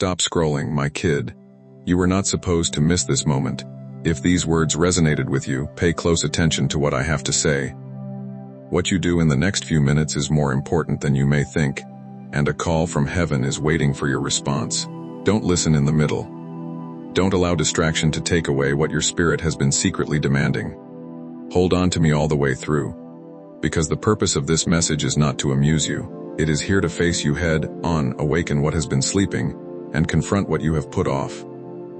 Stop scrolling, my kid. You were not supposed to miss this moment. If these words resonated with you, pay close attention to what I have to say. What you do in the next few minutes is more important than you may think, and a call from heaven is waiting for your response. Don't listen in the middle. Don't allow distraction to take away what your spirit has been secretly demanding. Hold on to me all the way through, because the purpose of this message is not to amuse you. It is here to face you head on, awaken what has been sleeping, and confront what you have put off.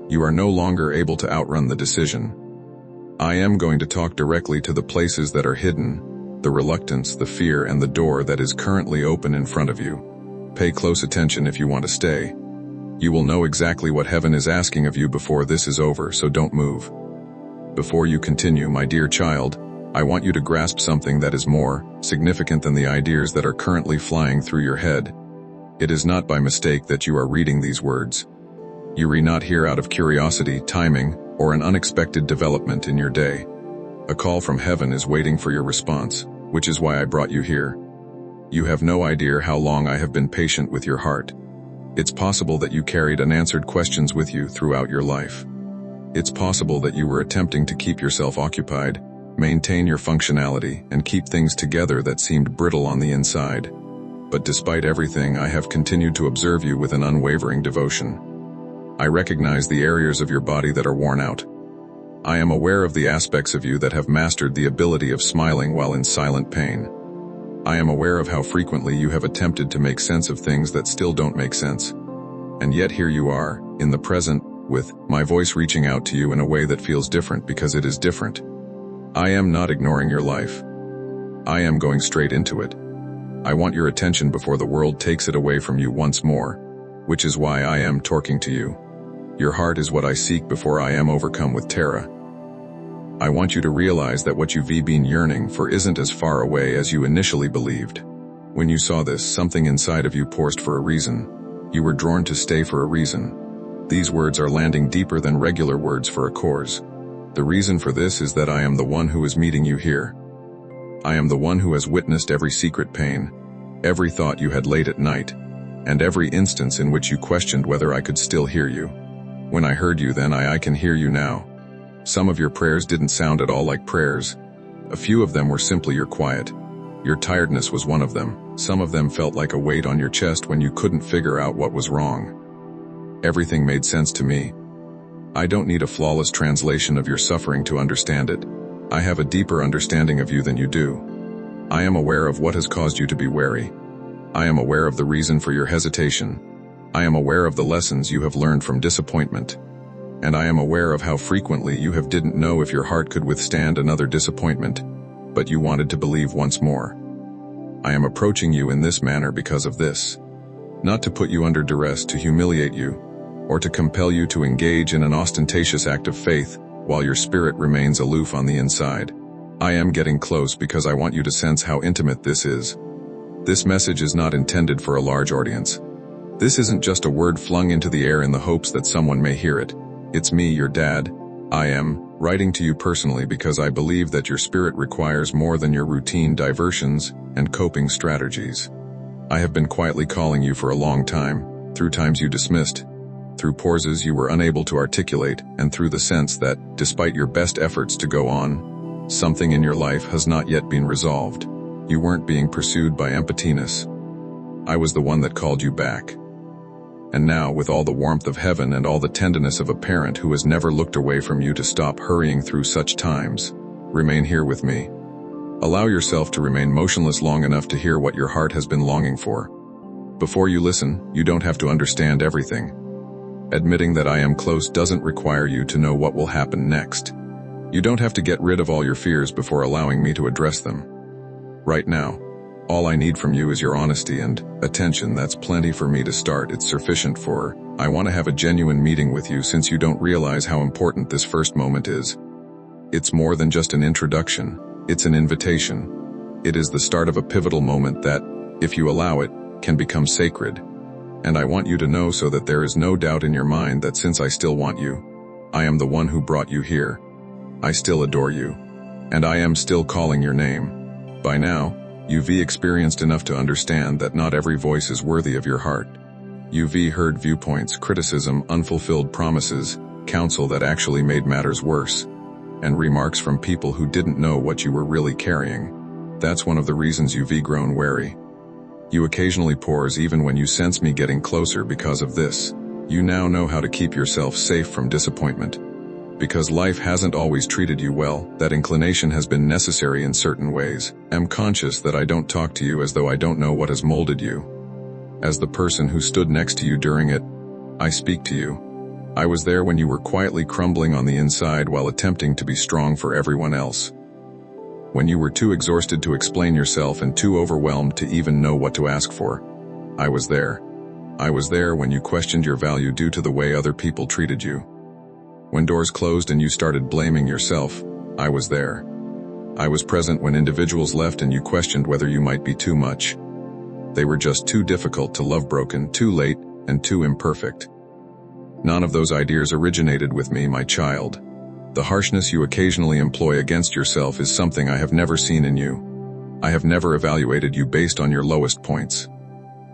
You are no longer able to outrun the decision. I am going to talk directly to the places that are hidden, the reluctance, the fear, and the door that is currently open in front of you. Pay close attention if you want to stay. You will know exactly what heaven is asking of you before this is over, so don't move. Before you continue, my dear child, I want you to grasp something that is more significant than the ideas that are currently flying through your head. It is not by mistake that you are reading these words. You are not here out of curiosity, timing, or an unexpected development in your day. A call from heaven is waiting for your response, which is why I brought you here. You have no idea how long I have been patient with your heart. It's possible that you carried unanswered questions with you throughout your life. It's possible that you were attempting to keep yourself occupied, maintain your functionality, and keep things together that seemed brittle on the inside. But despite everything, I have continued to observe you with an unwavering devotion. I recognize the areas of your body that are worn out. I am aware of the aspects of you that have mastered the ability of smiling while in silent pain. I am aware of how frequently you have attempted to make sense of things that still don't make sense. And yet here you are, in the present, with my voice reaching out to you in a way that feels different because it is different. I am not ignoring your life. I am going straight into it. I want your attention before the world takes it away from you once more, which is why I am talking to you. Your heart is what I seek before I am overcome with terror. I want you to realize that what you've been yearning for isn't as far away as you initially believed. When you saw this, something inside of you paused for a reason. You were drawn to stay for a reason. These words are landing deeper than regular words for a cause. The reason for this is that I am the one who is meeting you here. I am the one who has witnessed every secret pain, every thought you had late at night, and every instance in which you questioned whether I could still hear you. When I heard you then, I can hear you now. Some of your prayers didn't sound at all like prayers. A few of them were simply your quiet. Your tiredness was one of them. Some of them felt like a weight on your chest when you couldn't figure out what was wrong. Everything made sense to me. I don't need a flawless translation of your suffering to understand it. I have a deeper understanding of you than you do. I am aware of what has caused you to be wary. I am aware of the reason for your hesitation. I am aware of the lessons you have learned from disappointment. And I am aware of how frequently you didn't know if your heart could withstand another disappointment, but you wanted to believe once more. I am approaching you in this manner because of this. Not to put you under duress, to humiliate you, or to compel you to engage in an ostentatious act of faith while your spirit remains aloof on the inside. I am getting close because I want you to sense how intimate this is. This message is not intended for a large audience. This isn't just a word flung into the air in the hopes that someone may hear it. It's me, your dad. I am writing to you personally because I believe that your spirit requires more than your routine diversions and coping strategies. I have been quietly calling you for a long time, through times you dismissed, through pauses you were unable to articulate, and through the sense that, despite your best efforts to go on, something in your life has not yet been resolved. You weren't being pursued by emptiness. I was the one that called you back. And now, with all the warmth of heaven and all the tenderness of a parent who has never looked away from you to stop hurrying through such times, remain here with me. Allow yourself to remain motionless long enough to hear what your heart has been longing for. Before you listen, you don't have to understand everything. Admitting that I am close doesn't require you to know what will happen next. You don't have to get rid of all your fears before allowing me to address them. Right now, all I need from you is your honesty and attention. That's plenty for me to start. It's sufficient for, I want to have a genuine meeting with you since you don't realize how important this first moment is. It's more than just an introduction. It's an invitation. It is the start of a pivotal moment that, if you allow it, can become sacred. And I want you to know so that there is no doubt in your mind that since I still want you, I am the one who brought you here. I still adore you. And I am still calling your name. By now, you've experienced enough to understand that not every voice is worthy of your heart. UV heard viewpoints, criticism, unfulfilled promises, counsel that actually made matters worse, and remarks from people who didn't know what you were really carrying. That's one of the reasons UV grown wary. You occasionally pause even when you sense me getting closer because of this. You now know how to keep yourself safe from disappointment. Because life hasn't always treated you well, that inclination has been necessary in certain ways. I'm conscious that I don't talk to you as though I don't know what has molded you. As the person who stood next to you during it, I speak to you. I was there when you were quietly crumbling on the inside while attempting to be strong for everyone else. When you were too exhausted to explain yourself and too overwhelmed to even know what to ask for, I was there. I was there when you questioned your value due to the way other people treated you. When doors closed and you started blaming yourself, I was there. I was present when individuals left and you questioned whether you might be too much. They were just too difficult to love, broken, too late, and too imperfect. None of those ideas originated with me, my child. The harshness you occasionally employ against yourself is something I have never seen in you. I have never evaluated you based on your lowest points.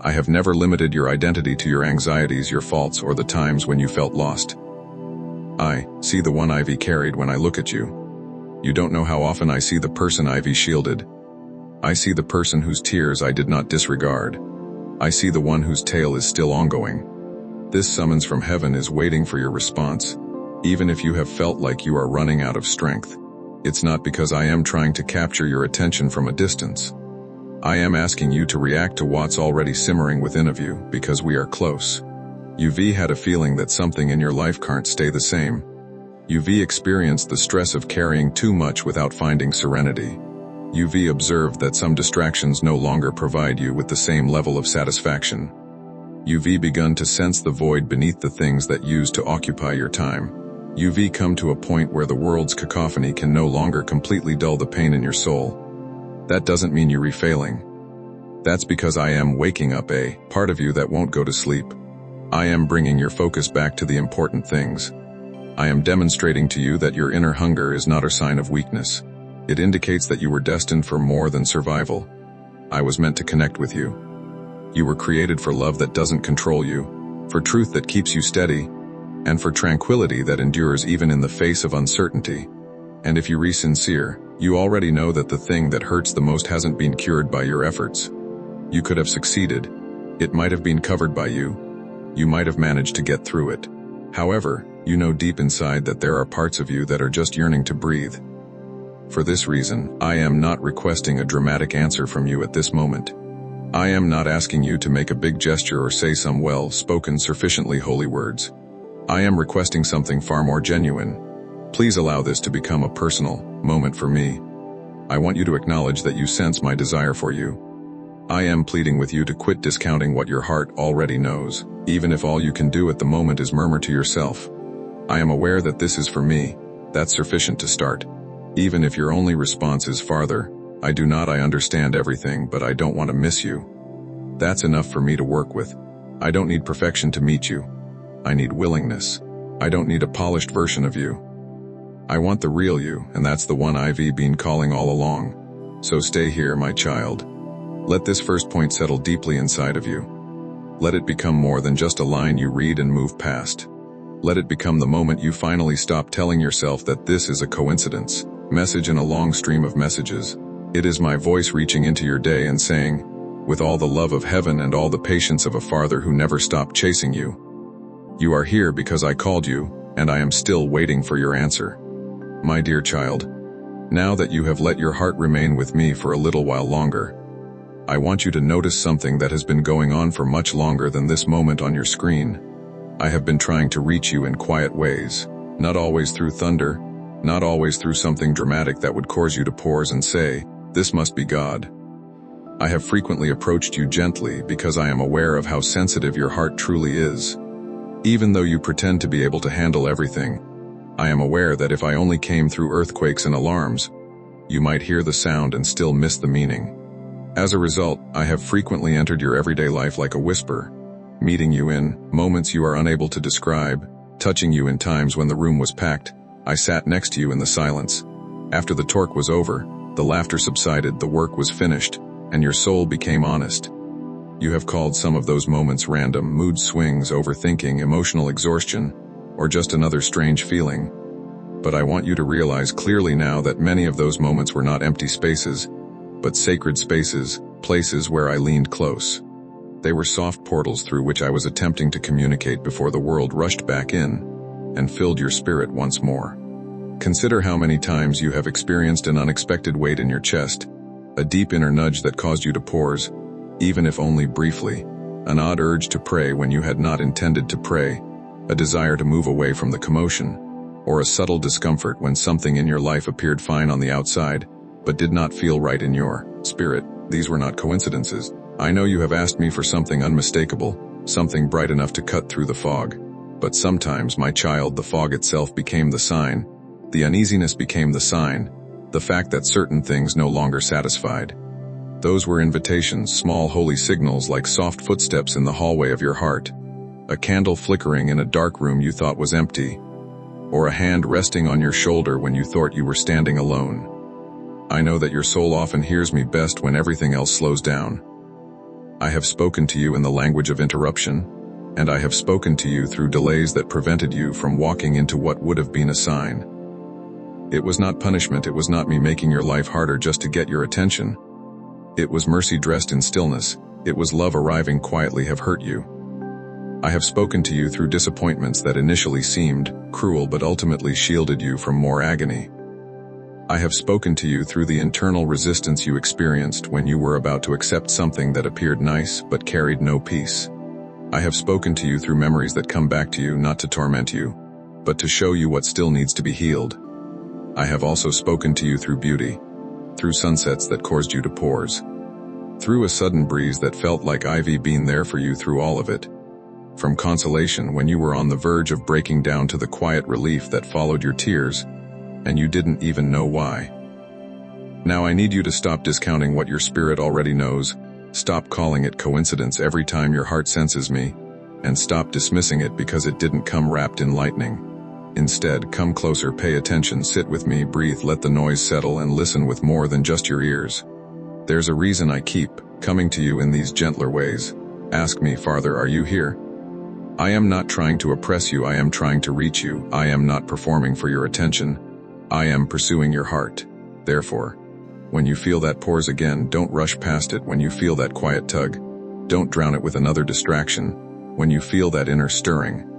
I have never limited your identity to your anxieties, your faults, or the times when you felt lost. I see the one Ivy carried when I look at you. You don't know how often I see the person Ivy shielded. I see the person whose tears I did not disregard. I see the one whose tale is still ongoing. This summons from heaven is waiting for your response. Even if you have felt like you are running out of strength, it's not because I am trying to capture your attention from a distance. I am asking you to react to what's already simmering within of you, because we are close. UV had a feeling that something in your life can't stay the same. UV experienced the stress of carrying too much without finding serenity. UV observed that some distractions no longer provide you with the same level of satisfaction. UV begun to sense the void beneath the things that used to occupy your time. UV come to a point where the world's cacophony can no longer completely dull the pain in your soul. That doesn't mean you're refailing. That's because I am waking up a part of you that won't go to sleep. I am bringing your focus back to the important things. I am demonstrating to you that your inner hunger is not a sign of weakness. It indicates that you were destined for more than survival. I was meant to connect with you. You were created for love that doesn't control you, for truth that keeps you steady, and for tranquility that endures even in the face of uncertainty. And if you are sincere, you already know that the thing that hurts the most hasn't been cured by your efforts. You could have succeeded. It might have been covered by you. You might have managed to get through it. However, you know deep inside that there are parts of you that are just yearning to breathe. For this reason, I am not requesting a dramatic answer from you at this moment. I am not asking you to make a big gesture or say some well-spoken, sufficiently holy words. I am requesting something far more genuine. Please allow this to become a personal moment for me. I want you to acknowledge that you sense my desire for you. I am pleading with you to quit discounting what your heart already knows, even if all you can do at the moment is murmur to yourself. I am aware that this is for me. That's sufficient to start. Even if your only response is farther, I understand everything, but I don't want to miss you. That's enough for me to work with. I don't need perfection to meet you. I need willingness. I don't need a polished version of you. I want the real you, and that's the one I've been calling all along. So stay here, my child. Let this first point settle deeply inside of you. Let it become more than just a line you read and move past. Let it become the moment you finally stop telling yourself that this is a coincidence, message in a long stream of messages. It is my voice reaching into your day and saying, with all the love of heaven and all the patience of a father who never stopped chasing you, you are here because I called you, and I am still waiting for your answer. My dear child, now that you have let your heart remain with me for a little while longer, I want you to notice something that has been going on for much longer than this moment on your screen. I have been trying to reach you in quiet ways, not always through thunder, not always through something dramatic that would cause you to pause and say, "This must be God." I have frequently approached you gently because I am aware of how sensitive your heart truly is. Even though you pretend to be able to handle everything, I am aware that if I only came through earthquakes and alarms, you might hear the sound and still miss the meaning. As a result, I have frequently entered your everyday life like a whisper, meeting you in moments you are unable to describe, touching you in times when the room was packed. I sat next to you in the silence. After the talk was over, the laughter subsided, the work was finished, and your soul became honest. You have called some of those moments random mood swings, overthinking, emotional exhaustion, or just another strange feeling. But I want you to realize clearly now that many of those moments were not empty spaces, but sacred spaces, places where I leaned close. They were soft portals through which I was attempting to communicate before the world rushed back in and filled your spirit once more. Consider how many times you have experienced an unexpected weight in your chest, a deep inner nudge that caused you to pause, even if only briefly, an odd urge to pray when you had not intended to pray, a desire to move away from the commotion, or a subtle discomfort when something in your life appeared fine on the outside, but did not feel right in your spirit. These were not coincidences. I know you have asked me for something unmistakable, something bright enough to cut through the fog. But sometimes, my child, the fog itself became the sign. The uneasiness became the sign, the fact that certain things no longer satisfied. Those were invitations, small holy signals like soft footsteps in the hallway of your heart, a candle flickering in a dark room you thought was empty, or a hand resting on your shoulder when you thought you were standing alone. I know that your soul often hears me best when everything else slows down. I have spoken to you in the language of interruption, and I have spoken to you through delays that prevented you from walking into what would have been a sign. It was not punishment, it was not me making your life harder just to get your attention. It was mercy dressed in stillness, it was love arriving quietly have hurt you. I have spoken to you through disappointments that initially seemed cruel but ultimately shielded you from more agony. I have spoken to you through the internal resistance you experienced when you were about to accept something that appeared nice but carried no peace. I have spoken to you through memories that come back to you not to torment you, but to show you what still needs to be healed. I have also spoken to you through beauty, through sunsets that caused you to pause, through a sudden breeze that felt like Ivy being there for you through all of it, from consolation when you were on the verge of breaking down to the quiet relief that followed your tears, and you didn't even know why. Now I need you to stop discounting what your spirit already knows, stop calling it coincidence every time your heart senses me, and stop dismissing it because it didn't come wrapped in lightning. Instead, come closer, pay attention, sit with me, breathe, let the noise settle, and listen with more than just your ears. There's a reason I keep coming to you in these gentler ways. Ask me, Father, are you here? I am not trying to oppress you, I am trying to reach you. I am not performing for your attention. I am pursuing your heart. Therefore, when you feel that pause again, don't rush past it. When you feel that quiet tug, don't drown it with another distraction. When you feel that inner stirring,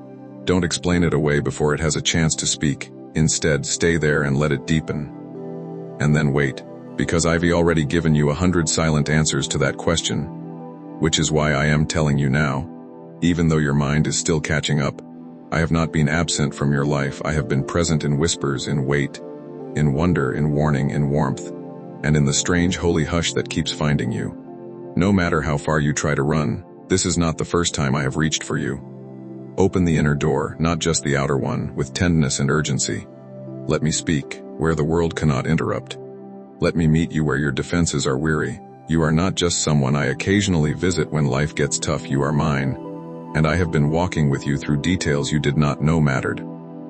don't explain it away before it has a chance to speak. Instead, stay there and let it deepen. And then wait, because I've already given you 100 silent answers to that question, which is why I am telling you now. Even though your mind is still catching up, I have not been absent from your life. I have been present in whispers, in wait, in wonder, in warning, in warmth, and in the strange holy hush that keeps finding you. No matter how far you try to run, this is not the first time I have reached for you. Open the inner door, not just the outer one, with tenderness and urgency. Let me speak, where the world cannot interrupt. Let me meet you where your defenses are weary. You are not just someone I occasionally visit when life gets tough, you are mine. And I have been walking with you through details you did not know mattered.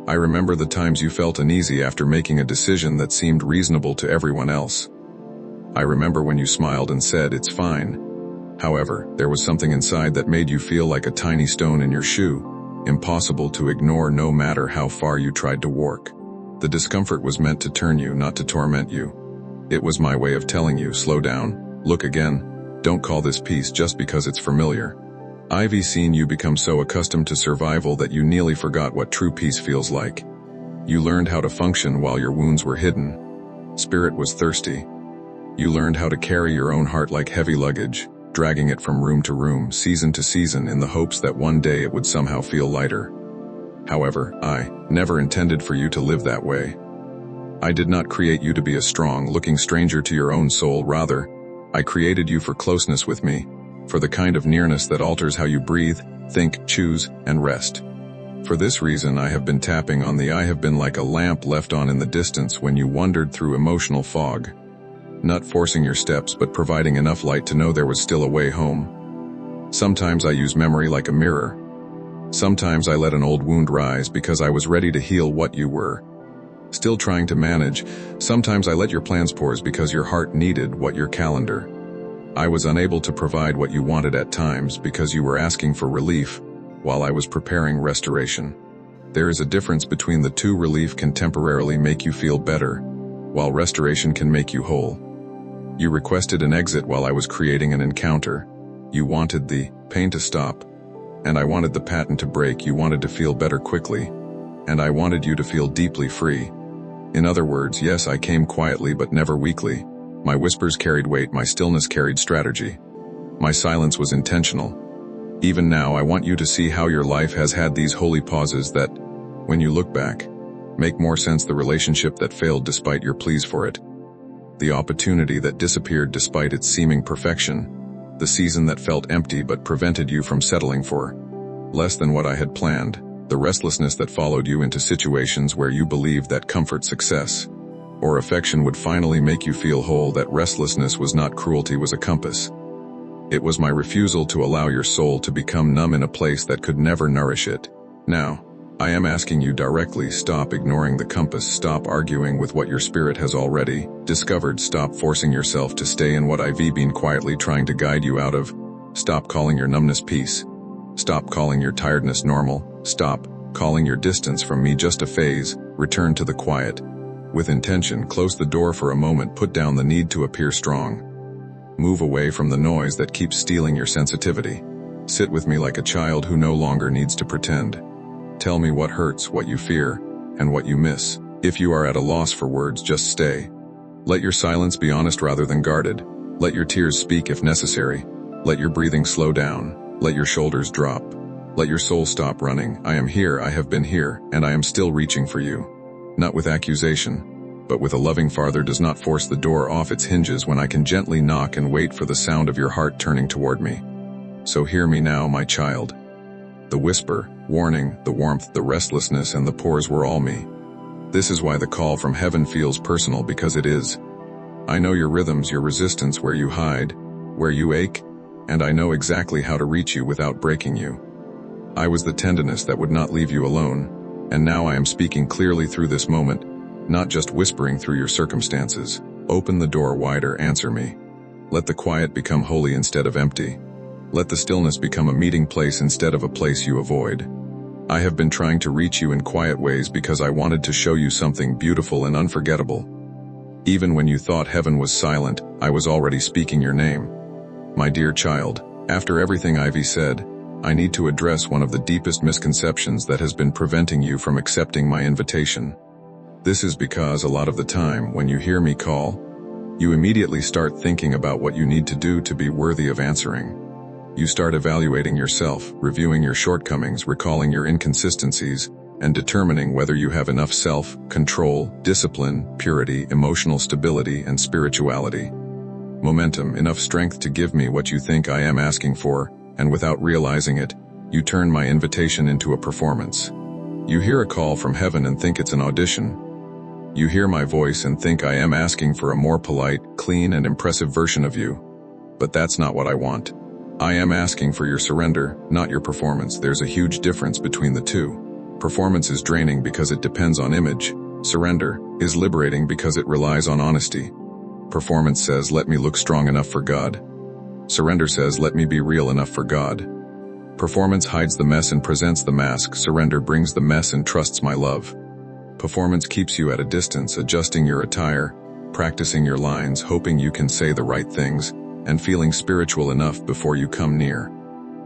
I remember the times you felt uneasy after making a decision that seemed reasonable to everyone else. I remember when you smiled and said, "It's fine." However, there was something inside that made you feel like a tiny stone in your shoe, impossible to ignore no matter how far you tried to walk. The discomfort was meant to turn you, not to torment you. It was my way of telling you, slow down, look again, don't call this peace just because it's familiar. I've seen you become so accustomed to survival that you nearly forgot what true peace feels like. You learned how to function while your wounds were hidden. Spirit was thirsty. You learned how to carry your own heart like heavy luggage, dragging it from room to room, season to season, in the hopes that one day it would somehow feel lighter. However, I never intended for you to live that way. I did not create you to be a strong-looking stranger to your own soul. Rather, I created you for closeness with me, for the kind of nearness that alters how you breathe, think, choose, and rest. For this reason, I have been tapping on the I have been like a lamp left on in the distance when you wandered through emotional fog. Not forcing your steps, but providing enough light to know there was still a way home. Sometimes I use memory like a mirror. Sometimes I let an old wound rise because I was ready to heal what you were still trying to manage. Sometimes I let your plans pause because your heart needed what your calendar. I was unable to provide what you wanted at times because you were asking for relief while I was preparing restoration. There is a difference between the two. Relief can temporarily make you feel better, while restoration can make you whole. You requested an exit while I was creating an encounter. You wanted the pain to stop, and I wanted the pattern to break. You wanted to feel better quickly, and I wanted you to feel deeply free. In other words, yes, I came quietly but never weakly. My whispers carried weight, my stillness carried strategy. My silence was intentional. Even now, I want you to see how your life has had these holy pauses that, when you look back, make more sense. The relationship that failed despite your pleas for it. The opportunity that disappeared despite its seeming perfection. The season that felt empty but prevented you from settling for less than what I had planned. The restlessness that followed you into situations where you believed that comfort, success, or affection would finally make you feel whole. That restlessness was not cruelty, was a compass. It was my refusal to allow your soul to become numb in a place that could never nourish it. Now, I am asking you directly, stop ignoring the compass, stop arguing with what your spirit has already discovered, stop forcing yourself to stay in what I've been quietly trying to guide you out of. Stop calling your numbness peace. Stop calling your tiredness normal. Stop calling your distance from me just a phase. Return to the quiet. With intention, close the door for a moment, put down the need to appear strong. Move away from the noise that keeps stealing your sensitivity. Sit with me like a child who no longer needs to pretend. Tell me what hurts, what you fear, and what you miss. If you are at a loss for words, just stay. Let your silence be honest rather than guarded. Let your tears speak if necessary. Let your breathing slow down. Let your shoulders drop. Let your soul stop running. I am here, I have been here, and I am still reaching for you. Not with accusation, but with a loving Father does not force the door off its hinges when I can gently knock and wait for the sound of your heart turning toward me. So hear me now, my child. The whisper, warning, the warmth, the restlessness, and the pause were all me. This is why the call from heaven feels personal, because it is. I know your rhythms, your resistance, where you hide, where you ache, and I know exactly how to reach you without breaking you. I was the tenderness that would not leave you alone, and now I am speaking clearly through this moment, not just whispering through your circumstances. Open the door wider, answer me. Let the quiet become holy instead of empty. Let the stillness become a meeting place instead of a place you avoid. I have been trying to reach you in quiet ways because I wanted to show you something beautiful and unforgettable. Even when you thought heaven was silent, I was already speaking your name. My dear child, after everything Ivy said, I need to address one of the deepest misconceptions that has been preventing you from accepting my invitation. This is because a lot of the time, when you hear me call, you immediately start thinking about what you need to do to be worthy of answering. You start evaluating yourself, reviewing your shortcomings, recalling your inconsistencies, and determining whether you have enough self-control, discipline, purity, emotional stability, and spirituality. Momentum, enough strength to give me what you think I am asking for, and without realizing it, you turn my invitation into a performance. You hear a call from heaven and think it's an audition. You hear my voice and think I am asking for a more polite, clean, and impressive version of you. But that's not what I want. I am asking for your surrender, not your performance. There's a huge difference between the two. Performance is draining because it depends on image. Surrender is liberating because it relies on honesty. Performance says, let me look strong enough for God. Surrender says, let me be real enough for God. Performance hides the mess and presents the mask. Surrender brings the mess and trusts my love. Performance keeps you at a distance, adjusting your attire, practicing your lines, hoping you can say the right things, and feeling spiritual enough before you come near.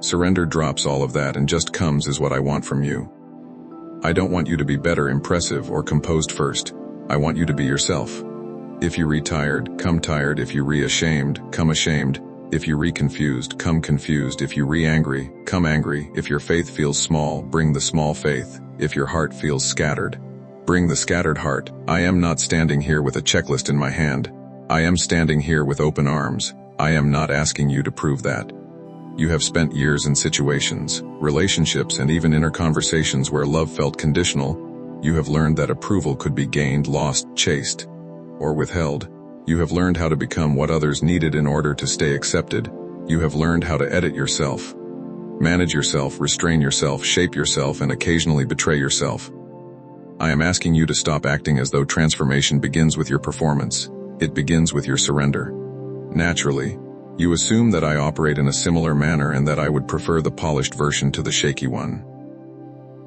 Surrender drops all of that and just comes as what I want from you. I don't want you to be better, impressive, or composed first. I want you to be yourself. If you re-tired, come tired. If you re-ashamed, come ashamed. If you re-confused, come confused. If you re-angry, come angry. If your faith feels small, bring the small faith. If your heart feels scattered, bring the scattered heart. I am not standing here with a checklist in my hand. I am standing here with open arms. I am not asking you to prove that. You have spent years in situations, relationships, and even inner conversations where love felt conditional. You have learned that approval could be gained, lost, chased, or withheld. You have learned how to become what others needed in order to stay accepted. You have learned how to edit yourself, manage yourself, restrain yourself, shape yourself, and occasionally betray yourself. I am asking you to stop acting as though transformation begins with your performance. It begins with your surrender. Naturally, You assume that I operate in a similar manner and that I would prefer the polished version to the shaky one.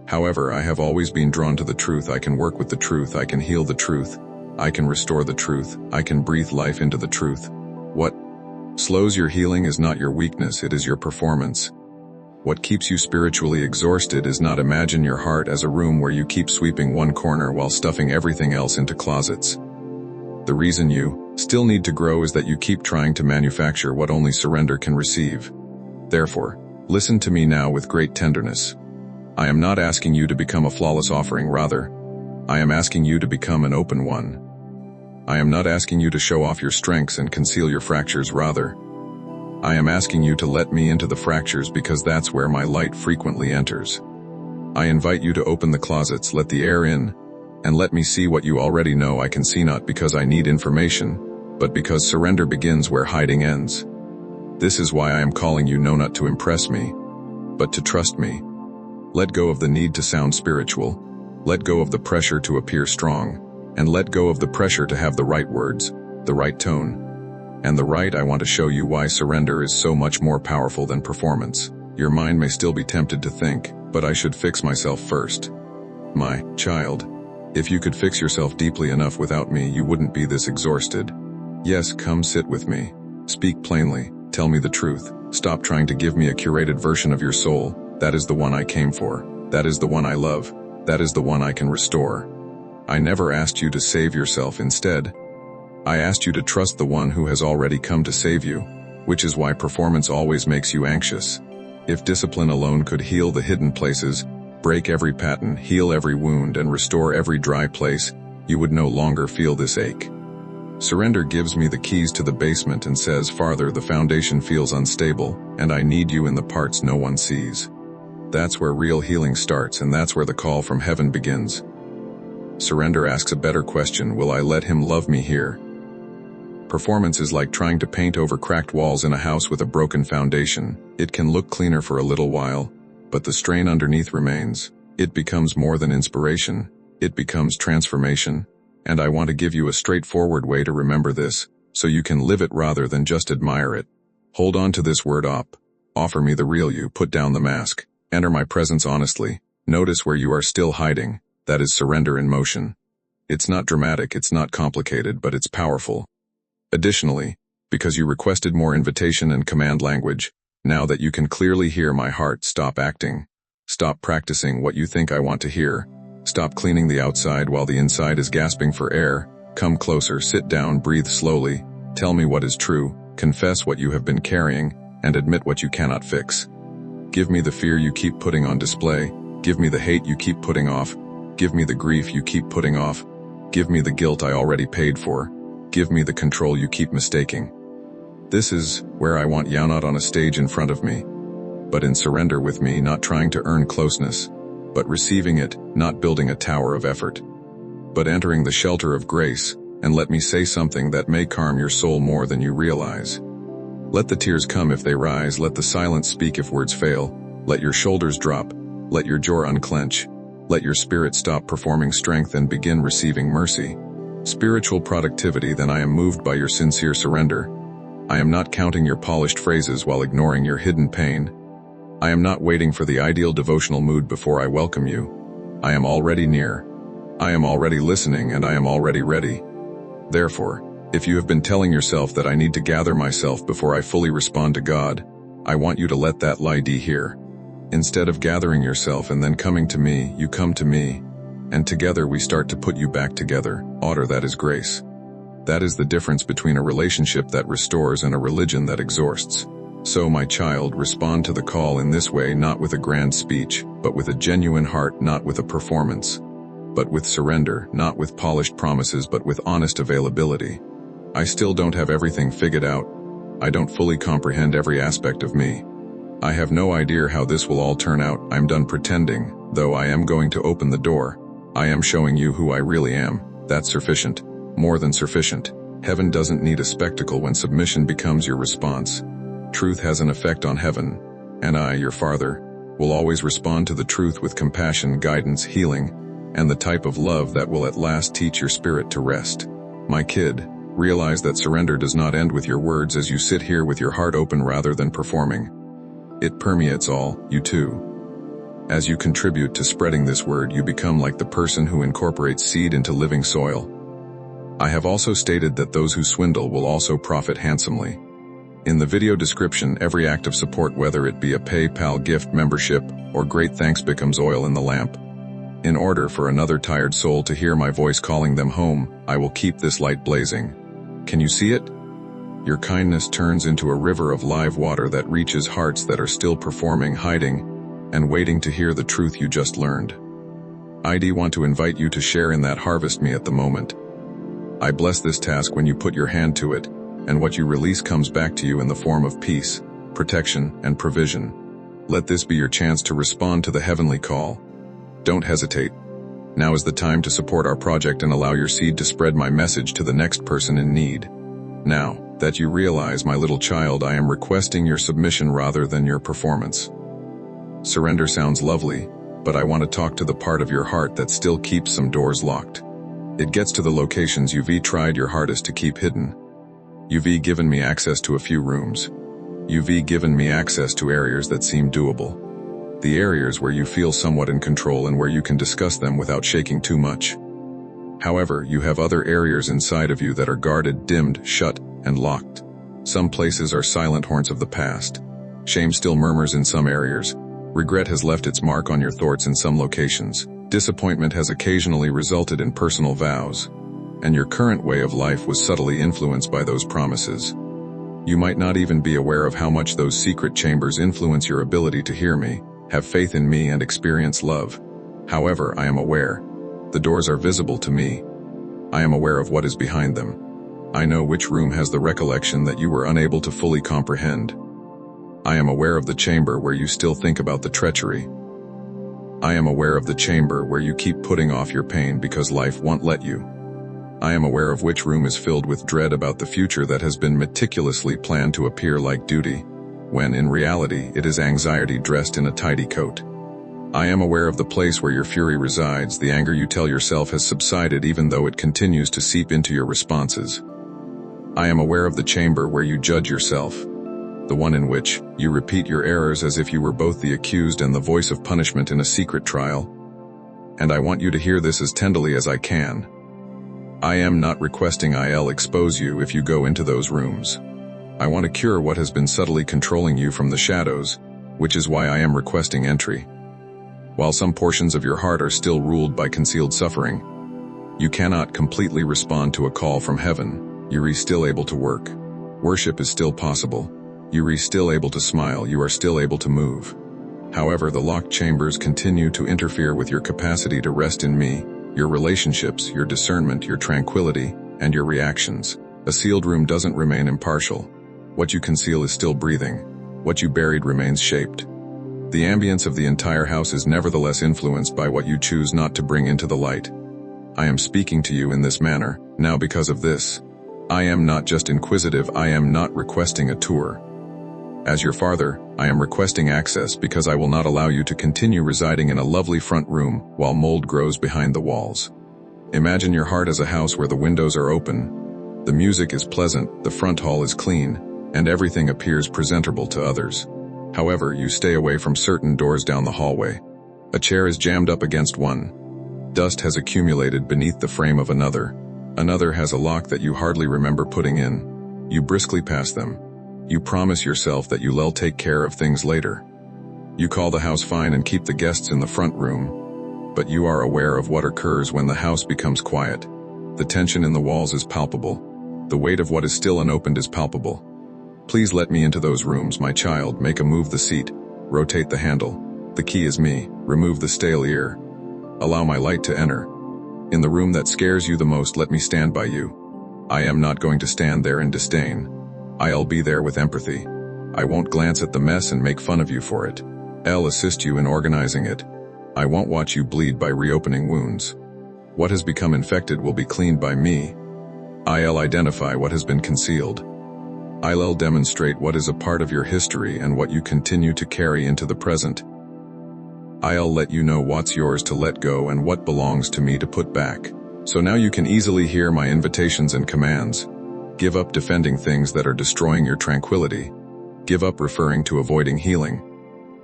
However, I have always been drawn to the truth. I can work with the truth. I can heal the truth. I can restore the truth. I can breathe life into the truth. What slows your healing is not your weakness, it is your performance. What keeps you spiritually exhausted is not imagine your heart as a room where you keep sweeping one corner while stuffing everything else into closets. The reason you still need to grow is that you keep trying to manufacture what only surrender can receive. Therefore, listen to me now with great tenderness. I am not asking you to become a flawless offering, rather, I am asking you to become an open one. I am not asking you to show off your strengths and conceal your fractures, rather, I am asking you to let me into the fractures because that's where my light frequently enters. I invite you to open the closets, let the air in, and let me see what you already know I can see, not because I need information, but because surrender begins where hiding ends. This is why I am calling you no, not to impress me, but to trust me. Let go of the need to sound spiritual, let go of the pressure to appear strong, and let go of the pressure to have the right words, the right tone. And I want to show you why surrender is so much more powerful than performance. Your mind may still be tempted to think, but I should fix myself first. My child, if you could fix yourself deeply enough without me, you wouldn't be this exhausted. Yes, come sit with me. Speak plainly, tell me the truth. Stop trying to give me a curated version of your soul. That is the one I came for. That is the one I love. That is the one I can restore. I never asked you to save yourself. Instead, I asked you to trust the one who has already come to save you, which is why performance always makes you anxious. If discipline alone could heal the hidden places, break every pattern, heal every wound, and restore every dry place, you would no longer feel this ache. Surrender gives me the keys to the basement and says, farther, the foundation feels unstable, and I need you in the parts no one sees. That's where real healing starts, and that's where the call from heaven begins. Surrender asks a better question: will I let him love me here? Performance is like trying to paint over cracked walls in a house with a broken foundation. It can look cleaner for a little while, but the strain underneath remains. It becomes more than inspiration. It becomes transformation. And I want to give you a straightforward way to remember this, so you can live it rather than just admire it. Hold on to this word op. Offer me the real you. Put down the mask. Enter my presence honestly. Notice where you are still hiding. That is surrender in motion. It's not dramatic, it's not complicated, but it's powerful. Additionally, because you requested more invitation and command language, now that you can clearly hear my heart, stop acting. Stop practicing what you think I want to hear. Stop cleaning the outside while the inside is gasping for air. Come closer, sit down, breathe slowly. Tell me what is true, confess what you have been carrying, and admit what you cannot fix. Give me the fear you keep putting on display. Give me the hate you keep putting off. Give me the grief you keep putting off. Give me the guilt I already paid for. Give me the control you keep mistaking. This is where I want you, not on a stage in front of me, but in surrender with me, not trying to earn closeness, but receiving it, not building a tower of effort, but entering the shelter of grace. And let me say something that may calm your soul more than you realize. Let the tears come if they rise. Let the silence speak if words fail. Let your shoulders drop. Let your jaw unclench. Let your spirit stop performing strength and begin receiving mercy. Spiritual productivity. Then I am moved by your sincere surrender. I am not counting your polished phrases while ignoring your hidden pain. I am not waiting for the ideal devotional mood before I welcome you. I am already near. I am already listening, and I am already ready. Therefore, if you have been telling yourself that I need to gather myself before I fully respond to God, I want you to let that lie be here. Instead of gathering yourself and then coming to me, you come to me, and together we start to put you back together. Order, that is grace. That is the difference between a relationship that restores and a religion that exhausts. So, my child, respond to the call in this way, not with a grand speech, but with a genuine heart, not with a performance, but with surrender, not with polished promises, but with honest availability. I still don't have everything figured out. I don't fully comprehend every aspect of me. I have no idea how this will all turn out. I'm done pretending, though I am going to open the door. I am showing you who I really am. That's sufficient. More than sufficient. Heaven doesn't need a spectacle when submission becomes your response. Truth has an effect on heaven, and I, your Father, will always respond to the truth with compassion, guidance, healing, and the type of love that will at last teach your spirit to rest. My kid, Realize that surrender does not end with your words as you sit here with your heart open rather than performing. It permeates all, you too. As you contribute to spreading this word, you become like the person who incorporates seed into living soil. I have also stated that those who swindle will also profit handsomely. In the video description, every act of support, whether it be a PayPal gift, membership, or great thanks, becomes oil in the lamp. In order for another tired soul to hear my voice calling them home, I will keep this light blazing. Can you see it? Your kindness turns into a river of live water that reaches hearts that are still performing, hiding, and waiting to hear the truth you just learned. I want to invite you to share in that harvest me at the moment. I bless this task when you put your hand to it, and what you release comes back to you in the form of peace, protection, and provision. Let this be your chance to respond to the heavenly call. Don't hesitate. Now is the time to support our project and allow your seed to spread my message to the next person in need. Now that you realize, my little child, I am requesting your submission rather than your performance. Surrender sounds lovely, but I want to talk to the part of your heart that still keeps some doors locked. It gets to the locations you've tried your hardest to keep hidden. You've given me access to a few rooms. You've given me access to areas that seem doable. The areas where you feel somewhat in control and where you can discuss them without shaking too much. However, you have other areas inside of you that are guarded, dimmed, shut, and locked. Some places are silent haunts of the past. Shame still murmurs in some areas. Regret has left its mark on your thoughts in some locations. Disappointment has occasionally resulted in personal vows. And your current way of life was subtly influenced by those promises. You might not even be aware of how much those secret chambers influence your ability to hear me, have faith in me, and experience love. However, I am aware. The doors are visible to me. I am aware of what is behind them. I know which room has the recollection that you were unable to fully comprehend. I am aware of the chamber where you still think about the treachery. I am aware of the chamber where you keep putting off your pain because life won't let you. I am aware of which room is filled with dread about the future that has been meticulously planned to appear like duty, when in reality it is anxiety dressed in a tidy coat. I am aware of the place where your fury resides. The anger you tell yourself has subsided even though it continues to seep into your responses. I am aware of the chamber where you judge yourself, the one in which you repeat your errors as if you were both the accused and the voice of punishment in a secret trial. And I want you to hear this as tenderly as I can. I am not requesting I'll expose you if you go into those rooms. I want to cure what has been subtly controlling you from the shadows, which is why I am requesting entry. While some portions of your heart are still ruled by concealed suffering, you cannot completely respond to a call from heaven. You're still able to work. Worship is still possible. You're still able to smile. You are still able to move. However, the locked chambers continue to interfere with your capacity to rest in me, your relationships, your discernment, your tranquility, and your reactions. A sealed room doesn't remain impartial. What you conceal is still breathing. What you buried remains shaped. The ambience of the entire house is nevertheless influenced by what you choose not to bring into the light. I am speaking to you in this manner, now because of this. I am not just inquisitive, I am not requesting a tour. As your father, I am requesting access because I will not allow you to continue residing in a lovely front room while mold grows behind the walls. Imagine your heart as a house where the windows are open, the music is pleasant, the front hall is clean, and everything appears presentable to others. However, you stay away from certain doors down the hallway. A chair is jammed up against one. Dust has accumulated beneath the frame of another. Another has a lock that you hardly remember putting in. You briskly pass them. You promise yourself that you'll take care of things later. You call the house fine and keep the guests in the front room, but you are aware of what occurs when the house becomes quiet. The tension in the walls is palpable. The weight of what is still unopened is palpable. Please let me into those rooms, my child. Make a move the seat. Rotate the handle. The key is me. Remove the stale ear. Allow my light to enter. In the room that scares you the most, let me stand by you. I am not going to stand there in disdain. I'll be there with empathy. I won't glance at the mess and make fun of you for it. I'll assist you in organizing it. I won't watch you bleed by reopening wounds. What has become infected will be cleaned by me. I'll identify what has been concealed. I'll demonstrate what is a part of your history and what you continue to carry into the present. I'll let you know what's yours to let go and what belongs to me to put back. So now you can easily hear my invitations and commands. Give up defending things that are destroying your tranquility. Give up referring to avoiding healing.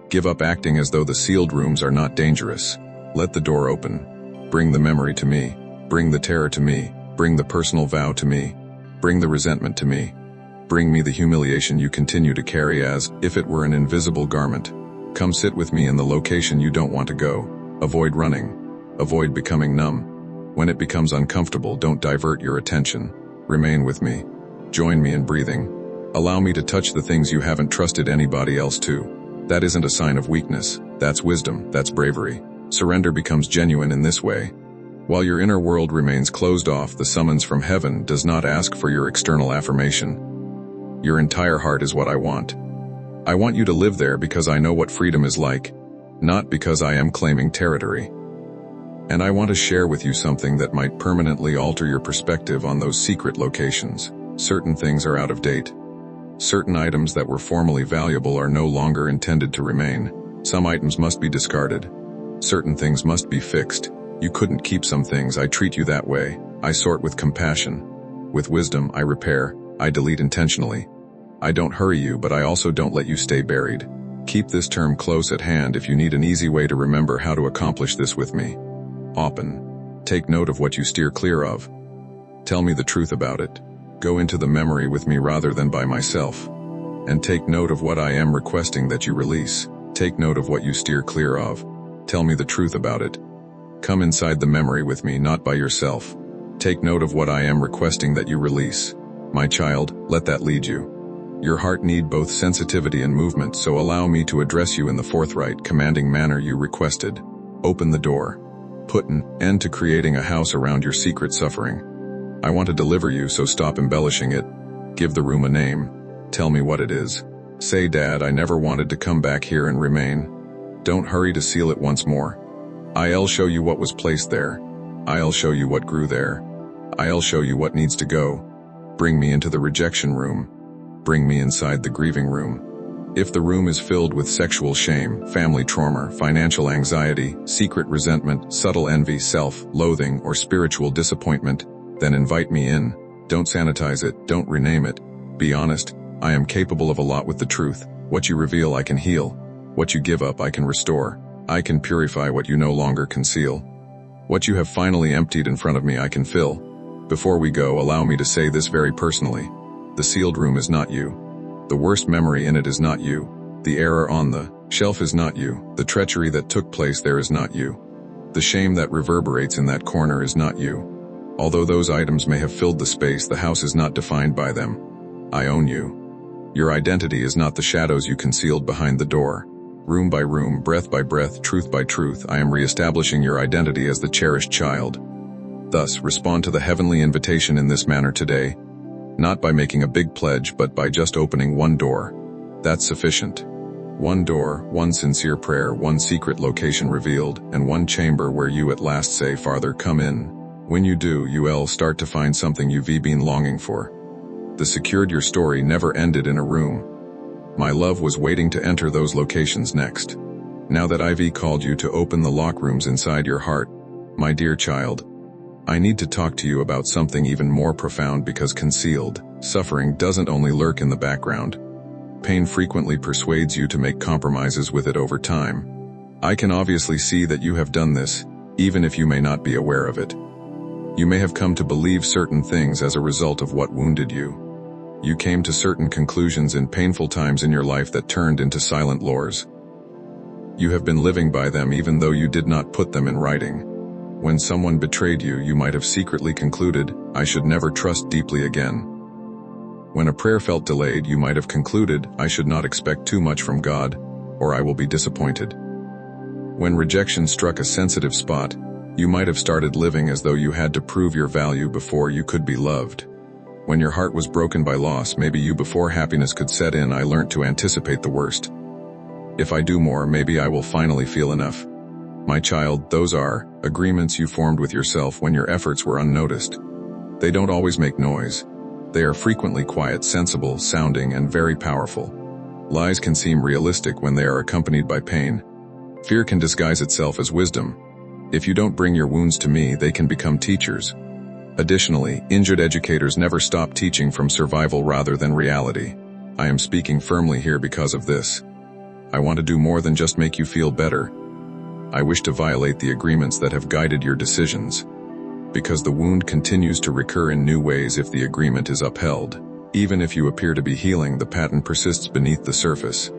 Give up acting as though the sealed rooms are not dangerous. Let the door open. Bring the memory to me. Bring the terror to me. Bring the personal vow to me. Bring the resentment to me. Bring me the humiliation you continue to carry as if it were an invisible garment. Come sit with me in the location you don't want to go. Avoid running. Avoid becoming numb. When it becomes uncomfortable, don't divert your attention. Remain with me. Join me in breathing. Allow me to touch the things you haven't trusted anybody else to. That isn't a sign of weakness. That's wisdom. That's bravery. Surrender becomes genuine in this way. While your inner world remains closed off, the summons from heaven does not ask for your external affirmation. Your entire heart is what I want. I want you to live there because I know what freedom is like, not because I am claiming territory. And I want to share with you something that might permanently alter your perspective on those secret locations. Certain things are out of date. Certain items that were formerly valuable are no longer intended to remain. Some items must be discarded. Certain things must be fixed. You couldn't keep some things. I treat you that way. I sort with compassion. With wisdom, I repair. I delete intentionally. I don't hurry you, but I also don't let you stay buried. Keep this term close at hand if you need an easy way to remember how to accomplish this with me. Open. Take note of what you steer clear of. Tell me the truth about it. Go into the memory with me rather than by myself. And take note of what I am requesting that you release. Take note of what you steer clear of. Tell me the truth about it. Come inside the memory with me, not by yourself. Take note of what I am requesting that you release. My child, let that lead you. Your heart needs both sensitivity and movement, so allow me to address you in the forthright, commanding manner you requested. Open the door. Put an end to creating a house around your secret suffering. I want to deliver you, so stop embellishing it. Give the room a name. Tell me what it is. Say, Dad, I never wanted to come back here and remain. Don't hurry to seal it once more. I'll show you what was placed there. I'll show you what grew there. I'll show you what needs to go. Bring me into the rejection room. Bring me inside the grieving room. If the room is filled with sexual shame, family trauma, financial anxiety, secret resentment, subtle envy, self-loathing, or spiritual disappointment, then invite me in. Don't sanitize it, don't rename it. Be honest, I am capable of a lot with the truth. What you reveal, I can heal. What you give up, I can restore. I can purify what you no longer conceal. What you have finally emptied in front of me, I can fill. Before we go, allow me to say this very personally. The sealed room is not you. The worst memory in it is not you. The error on the shelf is not you. The treachery that took place there is not you. The shame that reverberates in that corner is not you. Although those items may have filled the space, the house is not defined by them. I own you. Your identity is not the shadows you concealed behind the door. Room by room, breath by breath, truth by truth, I am reestablishing your identity as the cherished child. Thus, respond to the heavenly invitation in this manner today, not by making a big pledge, but by just opening one door. That's sufficient. One door, one sincere prayer, one secret location revealed, and one chamber where you at last say, Father, come in. When you do, you'll start to find something you've been longing for. The secured your story never ended in a room. My love was waiting to enter those locations next. Now that I've called you to open the lock rooms inside your heart, my dear child, I need to talk to you about something even more profound, because concealed suffering doesn't only lurk in the background. Pain frequently persuades you to make compromises with it over time. I can obviously see that you have done this, even if you may not be aware of it. You may have come to believe certain things as a result of what wounded you. You came to certain conclusions in painful times in your life that turned into silent laws. You have been living by them even though you did not put them in writing. When someone betrayed you, you might have secretly concluded, I should never trust deeply again. When a prayer felt delayed, you might have concluded, I should not expect too much from God, or I will be disappointed. When rejection struck a sensitive spot, you might have started living as though you had to prove your value before you could be loved. When your heart was broken by loss, maybe you before happiness could set in, I learned to anticipate the worst. If I do more, maybe I will finally feel enough. My child, those are agreements you formed with yourself when your efforts were unnoticed. They don't always make noise. They are frequently quiet, sensible, sounding, and very powerful. Lies can seem realistic when they are accompanied by pain. Fear can disguise itself as wisdom. If you don't bring your wounds to me, they can become teachers. Additionally, injured educators never stop teaching from survival rather than reality. I am speaking firmly here because of this. I want to do more than just make you feel better. I wish to violate the agreements that have guided your decisions. Because the wound continues to recur in new ways if the agreement is upheld. Even if you appear to be healing, the pattern persists beneath the surface.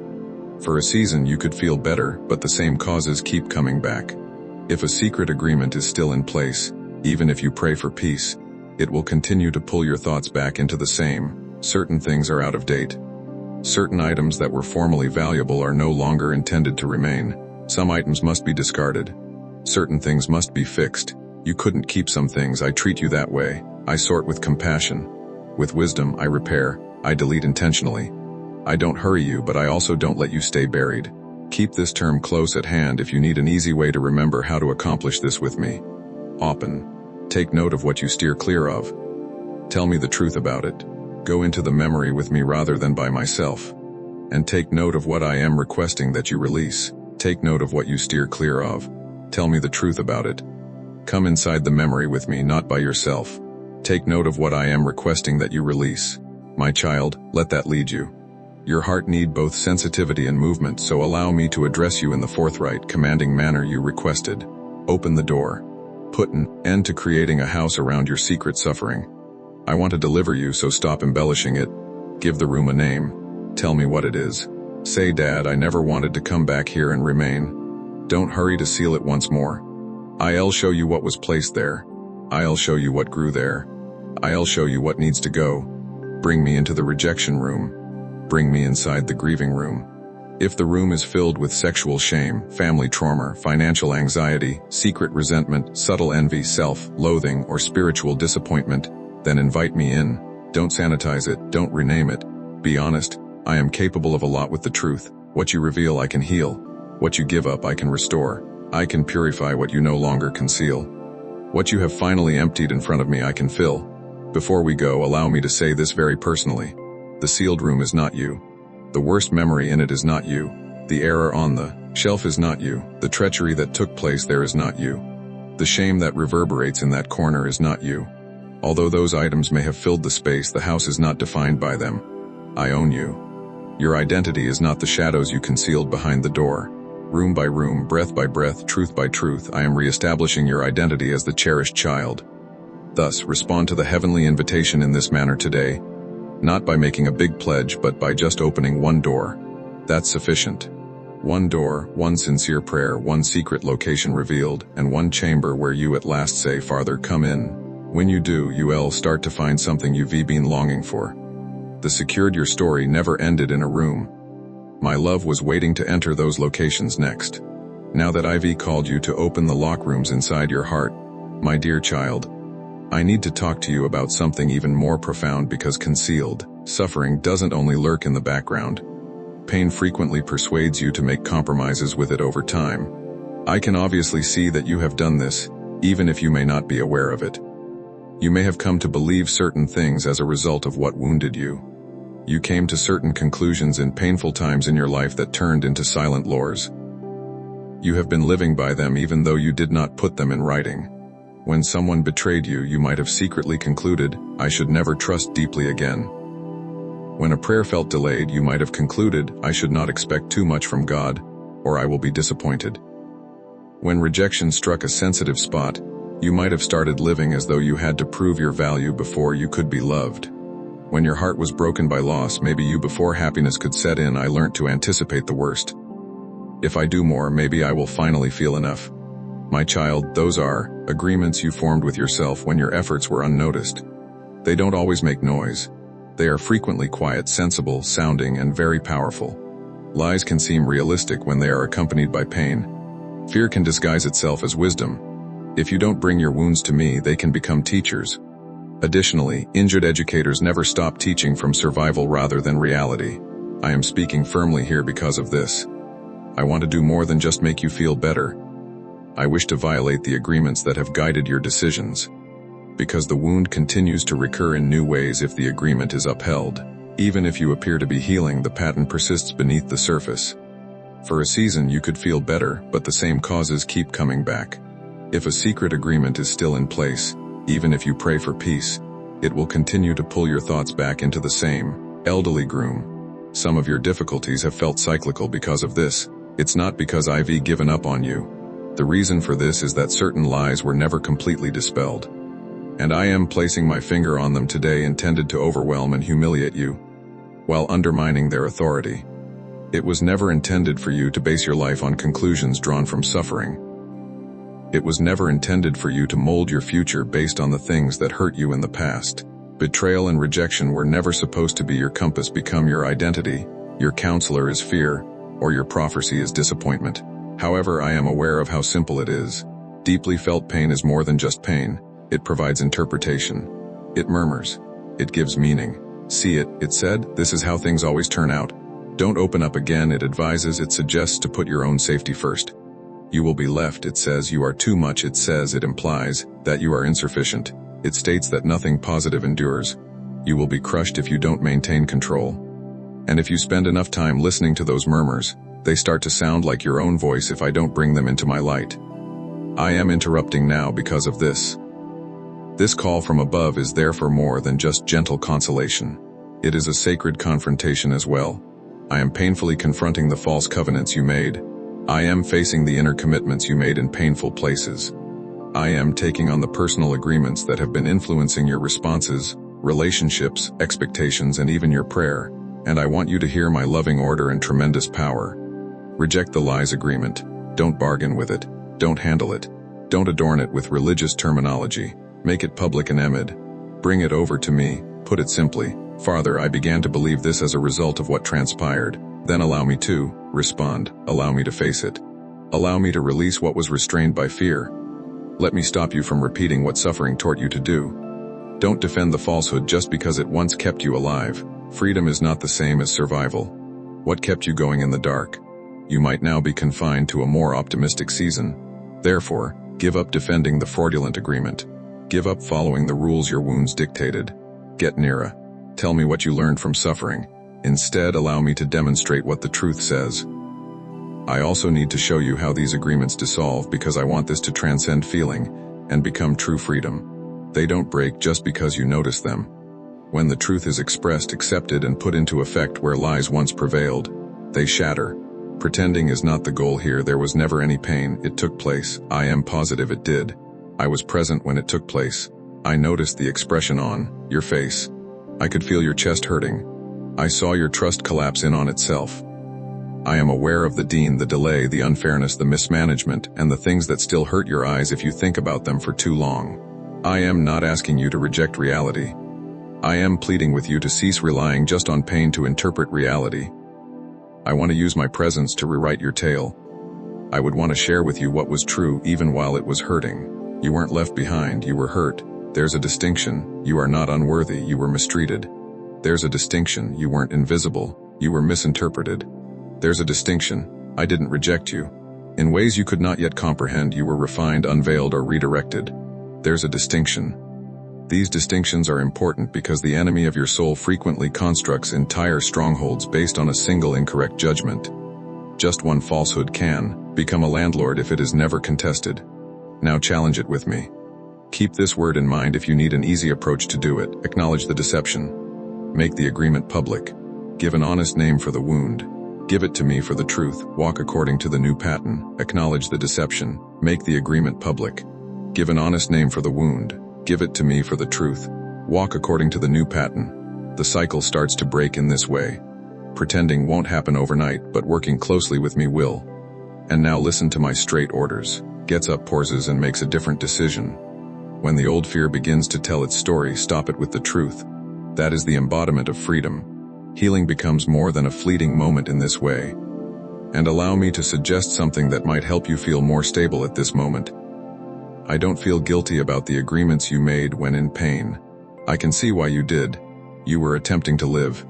For a season you could feel better, but the same causes keep coming back. If a secret agreement is still in place, even if you pray for peace, it will continue to pull your thoughts back into the same. Certain things are out of date. Certain items that were formerly valuable are no longer intended to remain. Some items must be discarded. Certain things must be fixed. You couldn't keep some things. I treat you that way. I sort with compassion. With wisdom, I repair. I delete intentionally. I don't hurry you, but I also don't let you stay buried. Keep this term close at hand if you need an easy way to remember how to accomplish this with me. Open. Take note of what you steer clear of. Tell me the truth about it. Go into the memory with me rather than by myself. And take note of what I am requesting that you release. Take note of what you steer clear of. Tell me the truth about it. Come inside the memory with me, not by yourself. Take note of what I am requesting that you release. My child, let that lead you. Your heart need both sensitivity and movement, so allow me to address you in the forthright, commanding manner you requested. Open the door. Put an end to creating a house around your secret suffering. I want to deliver you, so stop embellishing it. Give the room a name. Tell me what it is. Say, Dad, I never wanted to come back here and remain. Don't hurry to seal it once more. I'll show you what was placed there. I'll show you what grew there. I'll show you what needs to go. Bring me into the rejection room. Bring me inside the grieving room. If the room is filled with sexual shame, family trauma, financial anxiety, secret resentment, subtle envy, self-loathing, or spiritual disappointment, then invite me in. Don't sanitize it, don't rename it. Be honest. I am capable of a lot with the truth. What you reveal, I can heal. What you give up, I can restore. I can purify what you no longer conceal. What you have finally emptied in front of me, I can fill. Before we go, allow me to say this very personally. The sealed room is not you. The worst memory in it is not you. The error on the shelf is not you. The treachery that took place there is not you. The shame that reverberates in that corner is not you. Although those items may have filled the space, the house is not defined by them. I own you. Your identity is not the shadows you concealed behind the door. Room by room, breath by breath, truth by truth, I am reestablishing your identity as the cherished child. Thus, respond to the heavenly invitation in this manner today, not by making a big pledge, but by just opening one door. That's sufficient. One door, one sincere prayer, one secret location revealed, and one chamber where you at last say, Father, come in. When you do, you'll start to find something you've been longing for. The secured your story never ended in a room. My love was waiting to enter those locations next. Now that I've called you to open the lock rooms inside your heart, my dear child, I need to talk to you about something even more profound, because concealed suffering doesn't only lurk in the background. Pain frequently persuades you to make compromises with it over time. I can obviously see that you have done this, even if you may not be aware of it. You may have come to believe certain things as a result of what wounded you. You came to certain conclusions in painful times in your life that turned into silent laws. You have been living by them even though you did not put them in writing. When someone betrayed you, you might have secretly concluded, I should never trust deeply again. When a prayer felt delayed, you might have concluded, I should not expect too much from God, or I will be disappointed. When rejection struck a sensitive spot, you might have started living as though you had to prove your value before you could be loved. When your heart was broken by loss, maybe you before happiness could set in, I learnt to anticipate the worst. If I do more, maybe I will finally feel enough. My child, those are agreements you formed with yourself when your efforts were unnoticed. They don't always make noise. They are frequently quiet, sensible, sounding, and very powerful. Lies can seem realistic when they are accompanied by pain. Fear can disguise itself as wisdom. If you don't bring your wounds to me, they can become teachers. Additionally, injured educators never stop teaching from survival rather than reality. I am speaking firmly here because of this. I want to do more than just make you feel better. I wish to violate the agreements that have guided your decisions. Because the wound continues to recur in new ways if the agreement is upheld. Even if you appear to be healing, the pattern persists beneath the surface. For a season you could feel better, but the same causes keep coming back. If a secret agreement is still in place, Even if you pray for peace, it will continue to pull your thoughts back into the same elderly groom. Some of your difficulties have felt cyclical because of this. It's not because I've given up on you. The reason for this is that certain lies were never completely dispelled. And I am placing my finger on them today, intended to overwhelm and humiliate you, while undermining their authority. It was never intended for you to base your life on conclusions drawn from suffering. It was never intended for you to mold your future based on the things that hurt you in the past. Betrayal and rejection were never supposed to be your compass, become your identity. Your counselor is fear, or your prophecy is disappointment. However, I am aware of how simple it is. Deeply felt pain is more than just pain. It provides interpretation. It murmurs. It gives meaning. See it, it said, this is how things always turn out. Don't open up again, it advises, it suggests to put your own safety first. You will be left, it says you are too much, it says it implies that you are insufficient. It states that nothing positive endures. You will be crushed if you don't maintain control. And if you spend enough time listening to those murmurs, they start to sound like your own voice if I don't bring them into my light. I am interrupting now because of this. This call from above is there for more than just gentle consolation. It is a sacred confrontation as well. I am painfully confronting the false covenants you made. I am facing the inner commitments you made in painful places. I am taking on the personal agreements that have been influencing your responses, relationships, expectations, and even your prayer, and I want you to hear my loving order and tremendous power. Reject the lies agreement. Don't bargain with it. Don't handle it. Don't adorn it with religious terminology. Make it public and emid. Bring it over to me. Put it simply, Father, I began to believe this as a result of what transpired. Then allow me to respond. Allow me to face it. Allow me to release what was restrained by fear. Let me stop you from repeating what suffering taught you to do. Don't defend the falsehood just because it once kept you alive. Freedom is not the same as survival. What kept you going in the dark? You might now be confined to a more optimistic season. Therefore, give up defending the fraudulent agreement. Give up following the rules your wounds dictated. Get nearer. Tell me what you learned from suffering. Instead, allow me to demonstrate what the truth says. I also need to show you how these agreements dissolve, because I want this to transcend feeling and become true freedom. They don't break just because you notice them. When the truth is expressed, accepted, and put into effect where lies once prevailed, they shatter. Pretending is not the goal here. There was never any pain. It took place. I am positive it did. I was present when it took place. I noticed the expression on your face. I could feel your chest hurting. I saw your trust collapse in on itself. I am aware of the delay, the unfairness, the mismanagement, and the things that still hurt your eyes if you think about them for too long. I am not asking you to reject reality. I am pleading with you to cease relying just on pain to interpret reality. I want to use my presence to rewrite your tale. I would want to share with you what was true even while it was hurting. You weren't left behind, you were hurt. There's a distinction. You are not unworthy, you were mistreated. There's a distinction. You weren't invisible, you were misinterpreted. There's a distinction. I didn't reject you. In ways you could not yet comprehend, you were refined, unveiled, or redirected. There's a distinction. These distinctions are important because the enemy of your soul frequently constructs entire strongholds based on a single incorrect judgment. Just one falsehood can become a landlord if it is never contested. Now challenge it with me. Keep this word in mind if you need an easy approach to do it. Acknowledge the deception. Make the agreement public. Give an honest name for the wound. Give it to me for the truth. Walk according to the new pattern. Acknowledge the deception. Make the agreement public. Give an honest name for the wound. Give it to me for the truth. Walk according to the new pattern. The cycle starts to break in this way. Pretending won't happen overnight, but working closely with me will. And now listen to my straight orders. Gets up, pauses, and makes a different decision. When the old fear begins to tell its story, stop it with the truth. That is the embodiment of freedom. Healing becomes more than a fleeting moment in this way. And allow me to suggest something that might help you feel more stable at this moment. I don't feel guilty about the agreements you made when in pain. I can see why you did. You were attempting to live.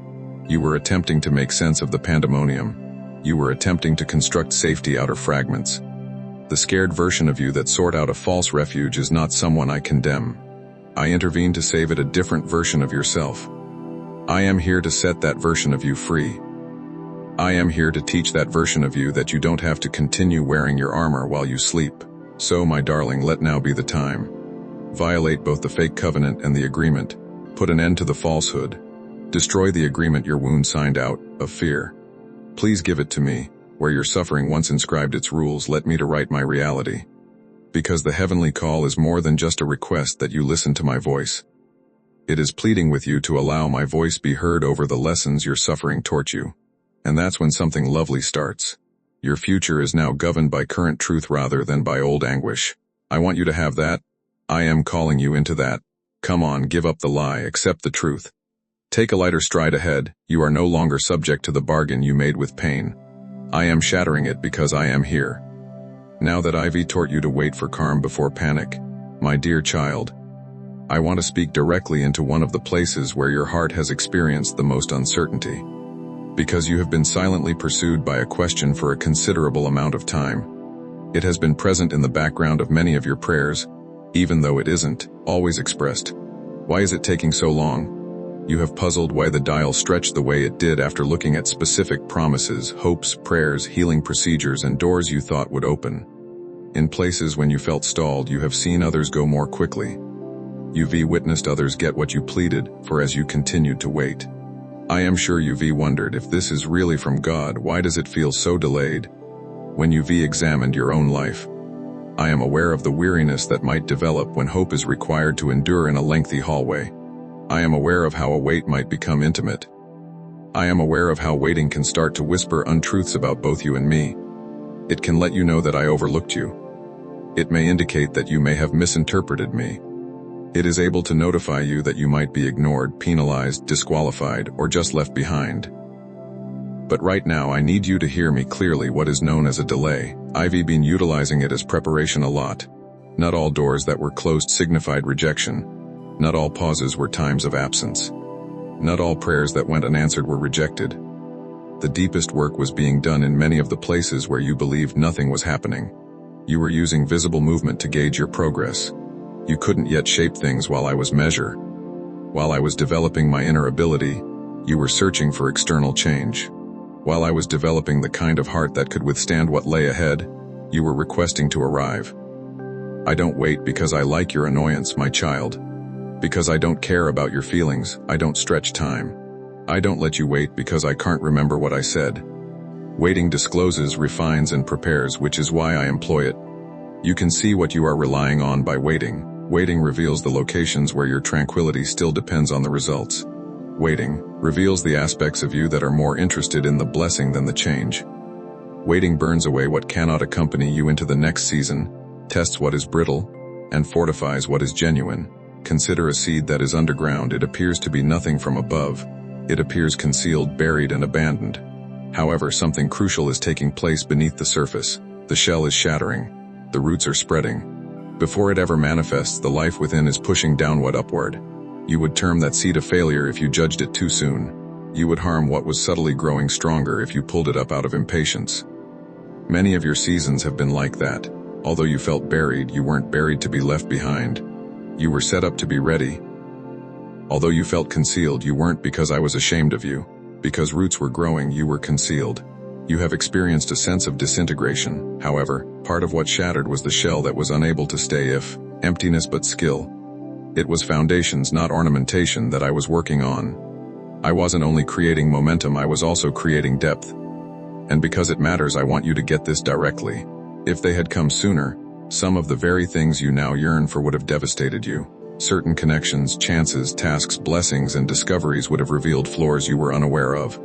You were attempting to make sense of the pandemonium. You were attempting to construct safety out of fragments. The scared version of you that sought out a false refuge is not someone I condemn. I intervene to save it, a different version of yourself. I am here to set that version of you free. I am here to teach that version of you that you don't have to continue wearing your armor while you sleep. So, my darling, let now be the time. Violate both the fake covenant and the agreement. Put an end to the falsehood. Destroy the agreement your wound signed out of fear. Please give it to me, where your suffering once inscribed its rules. Let me to write my reality. Because the heavenly call is more than just a request that you listen to my voice. It is pleading with you to allow my voice be heard over the lessons your suffering taught you. And that's when something lovely starts. Your future is now governed by current truth rather than by old anguish. I want you to have that. I am calling you into that. Come on, give up the lie, accept the truth. Take a lighter stride ahead. You are no longer subject to the bargain you made with pain. I am shattering it because I am here. Now that I've taught you to wait for calm before panic, my dear child, I want to speak directly into one of the places where your heart has experienced the most uncertainty. Because you have been silently pursued by a question for a considerable amount of time. It has been present in the background of many of your prayers, even though it isn't always expressed. Why is it taking so long? You have puzzled why the dial stretched the way it did after looking at specific promises, hopes, prayers, healing procedures, and doors you thought would open. In places when you felt stalled, you have seen others go more quickly. You've witnessed others get what you pleaded for as you continued to wait. I am sure you've wondered if this is really from God. Why does it feel so delayed? When you've examined your own life, I am aware of the weariness that might develop when hope is required to endure in a lengthy hallway. I am aware of how a wait might become intimate. I am aware of how waiting can start to whisper untruths about both you and me. It can let you know that I overlooked you. It may indicate that you may have misinterpreted me. It is able to notify you that you might be ignored, penalized, disqualified, or just left behind. But right now I need you to hear me clearly. What is known as a delay, I've been utilizing it as preparation a lot. Not all doors that were closed signified rejection. Not all pauses were times of absence. Not all prayers that went unanswered were rejected. The deepest work was being done in many of the places where you believed nothing was happening. You were using visible movement to gauge your progress. You couldn't yet shape things while I was measure. While I was developing my inner ability, you were searching for external change. While I was developing the kind of heart that could withstand what lay ahead, you were requesting to arrive. I don't wait because I like your annoyance, my child. Because I don't care about your feelings, I don't stretch time. I don't let you wait because I can't remember what I said. Waiting discloses, refines, and prepares, which is why I employ it. You can see what you are relying on by waiting. Waiting reveals the locations where your tranquility still depends on the results. Waiting reveals the aspects of you that are more interested in the blessing than the change. Waiting burns away what cannot accompany you into the next season, tests what is brittle, and fortifies what is genuine. Consider a seed that is underground. It appears to be nothing from above. It appears concealed, buried, and abandoned. However, something crucial is taking place beneath the surface. The shell is shattering. The roots are spreading. Before it ever manifests, the life within is pushing downward upward. You would term that seed a failure if you judged it too soon. You would harm what was subtly growing stronger if you pulled it up out of impatience. Many of your seasons have been like that. Although you felt buried, you weren't buried to be left behind. You were set up to be ready. Although you felt concealed, you weren't because I was ashamed of you. Because roots were growing, you were concealed. You have experienced a sense of disintegration. However, part of what shattered was the shell that was unable to stay emptiness but skill. It was foundations, not ornamentation, that I was working on. I wasn't only creating momentum, I was also creating depth. And because it matters, I want you to get this directly. If they had come sooner, some of the very things you now yearn for would have devastated you. Certain connections, chances, tasks, blessings, and discoveries would have revealed floors you were unaware of.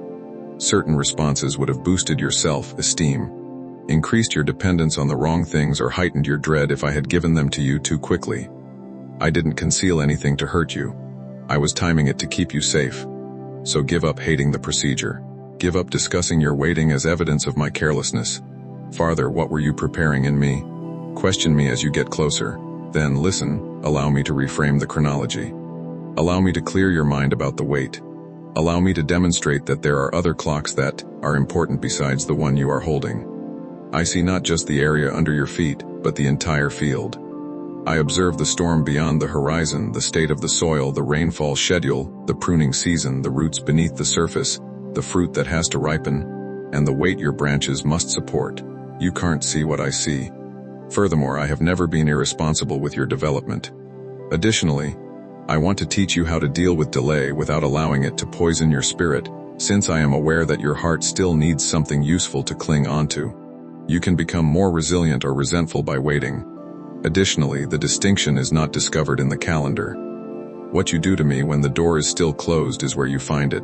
Certain responses would have boosted your self-esteem, increased your dependence on the wrong things, or heightened your dread if I had given them to you too quickly. I didn't conceal anything to hurt you. I was timing it to keep you safe. So give up hating the procedure. Give up discussing your waiting as evidence of my carelessness. Farther, what were you preparing in me? Question me as you get closer. Then listen, allow me to reframe the chronology. Allow me to clear your mind about the wait. Allow me to demonstrate that there are other clocks that are important besides the one you are holding. I see not just the area under your feet, but the entire field. I observe the storm beyond the horizon, the state of the soil, the rainfall schedule, the pruning season, the roots beneath the surface, the fruit that has to ripen, and the weight your branches must support. You can't see what I see. Furthermore, I have never been irresponsible with your development. Additionally, I want to teach you how to deal with delay without allowing it to poison your spirit, since I am aware that your heart still needs something useful to cling onto. You can become more resilient or resentful by waiting. Additionally, the distinction is not discovered in the calendar. What you do to me when the door is still closed is where you find it.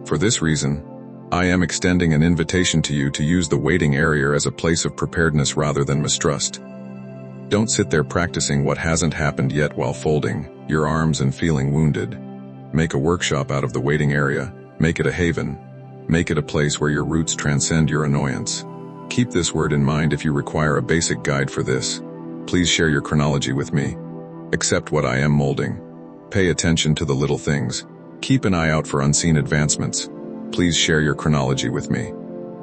For this reason, I am extending an invitation to you to use the waiting area as a place of preparedness rather than mistrust. Don't sit there practicing what hasn't happened yet while folding your arms and feeling wounded. Make a workshop out of the waiting area. Make it a haven. Make it a place where your roots transcend your annoyance. Keep this word in mind if you require a basic guide for this. Please share your chronology with me. Accept what I am molding. Pay attention to the little things. Keep an eye out for unseen advancements. Please share your chronology with me.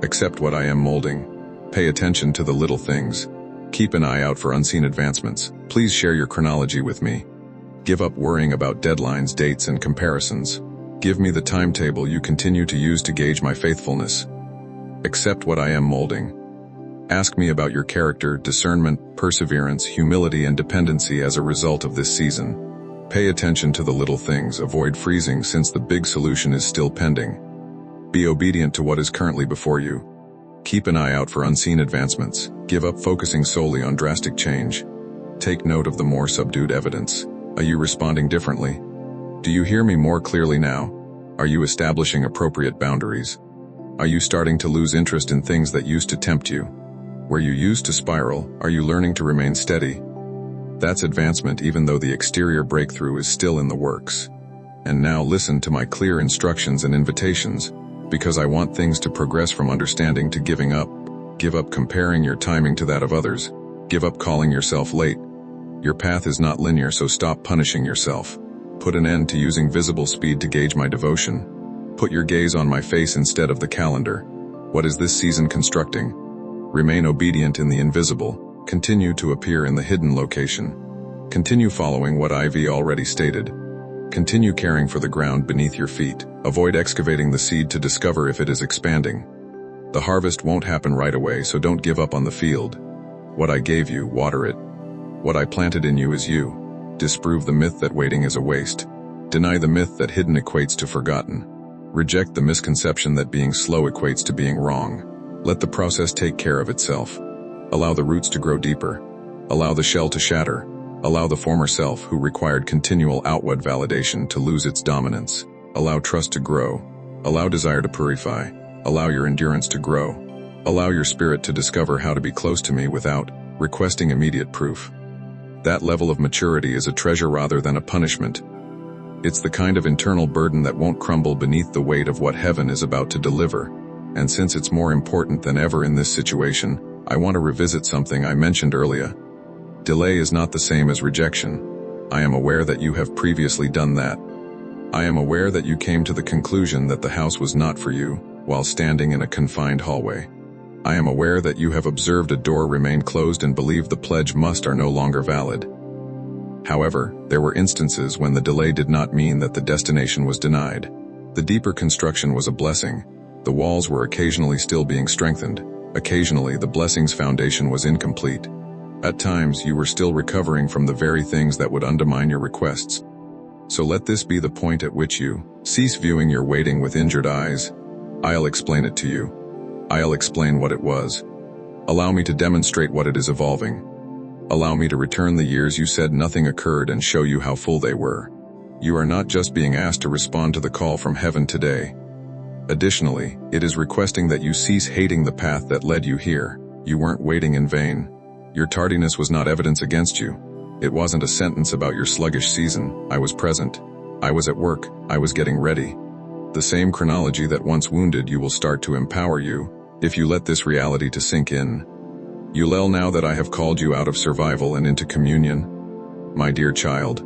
Accept what I am molding. Pay attention to the little things. Keep an eye out for unseen advancements. Please share your chronology with me. Give up worrying about deadlines, dates, and comparisons. Give me the timetable you continue to use to gauge my faithfulness. Accept what I am molding. Ask me about your character, discernment, perseverance, humility, and dependency as a result of this season. Pay attention to the little things. Avoid freezing since the big solution is still pending. Be obedient to what is currently before you. Keep an eye out for unseen advancements. Give up focusing solely on drastic change. Take note of the more subdued evidence. Are you responding differently? Do you hear me more clearly now? Are you establishing appropriate boundaries? Are you starting to lose interest in things that used to tempt you? Where you used to spiral, are you learning to remain steady? That's advancement even though the exterior breakthrough is still in the works. And now listen to my clear instructions and invitations, because I want things to progress from understanding to giving up. Give up comparing your timing to that of others. Give up calling yourself late. Your path is not linear, so stop punishing yourself. Put an end to using visible speed to gauge my devotion. Put your gaze on my face instead of the calendar. What is this season constructing? Remain obedient in the invisible. Continue to appear in the hidden location. Continue following what I've already stated. Continue caring for the ground beneath your feet. Avoid excavating the seed to discover if it is expanding. The harvest won't happen right away, so don't give up on the field. What I gave you, water it. What I planted in you is you. Disprove the myth that waiting is a waste. Deny the myth that hidden equates to forgotten. Reject the misconception that being slow equates to being wrong. Let the process take care of itself. Allow the roots to grow deeper. Allow the shell to shatter. Allow the former self, who required continual outward validation, to lose its dominance. Allow trust to grow. Allow desire to purify. Allow your endurance to grow. Allow your spirit to discover how to be close to me without requesting immediate proof. That level of maturity is a treasure rather than a punishment. It's the kind of internal burden that won't crumble beneath the weight of what heaven is about to deliver. And since it's more important than ever in this situation, I want to revisit something I mentioned earlier. Delay is not the same as rejection. I am aware that you have previously done that. I am aware that you came to the conclusion that the house was not for you, while standing in a confined hallway. I am aware that you have observed a door remain closed and believed the pledge are no longer valid. However, there were instances when the delay did not mean that the destination was denied. The deeper construction was a blessing. The walls were occasionally still being strengthened. Occasionally, the blessing's foundation was incomplete. At times, you were still recovering from the very things that would undermine your requests. So let this be the point at which you cease viewing your waiting with injured eyes. I'll explain it to you. I'll explain what it was. Allow me to demonstrate what it is evolving. Allow me to return the years you said nothing occurred and show you how full they were. You are not just being asked to respond to the call from heaven today. Additionally, it is requesting that you cease hating the path that led you here. You weren't waiting in vain. Your tardiness was not evidence against you. It wasn't a sentence about your sluggish season. I was present. I was at work. I was getting ready. The same chronology that once wounded you will start to empower you, if you let this reality to sink in. Ulel, now that I have called you out of survival and into communion, my dear child,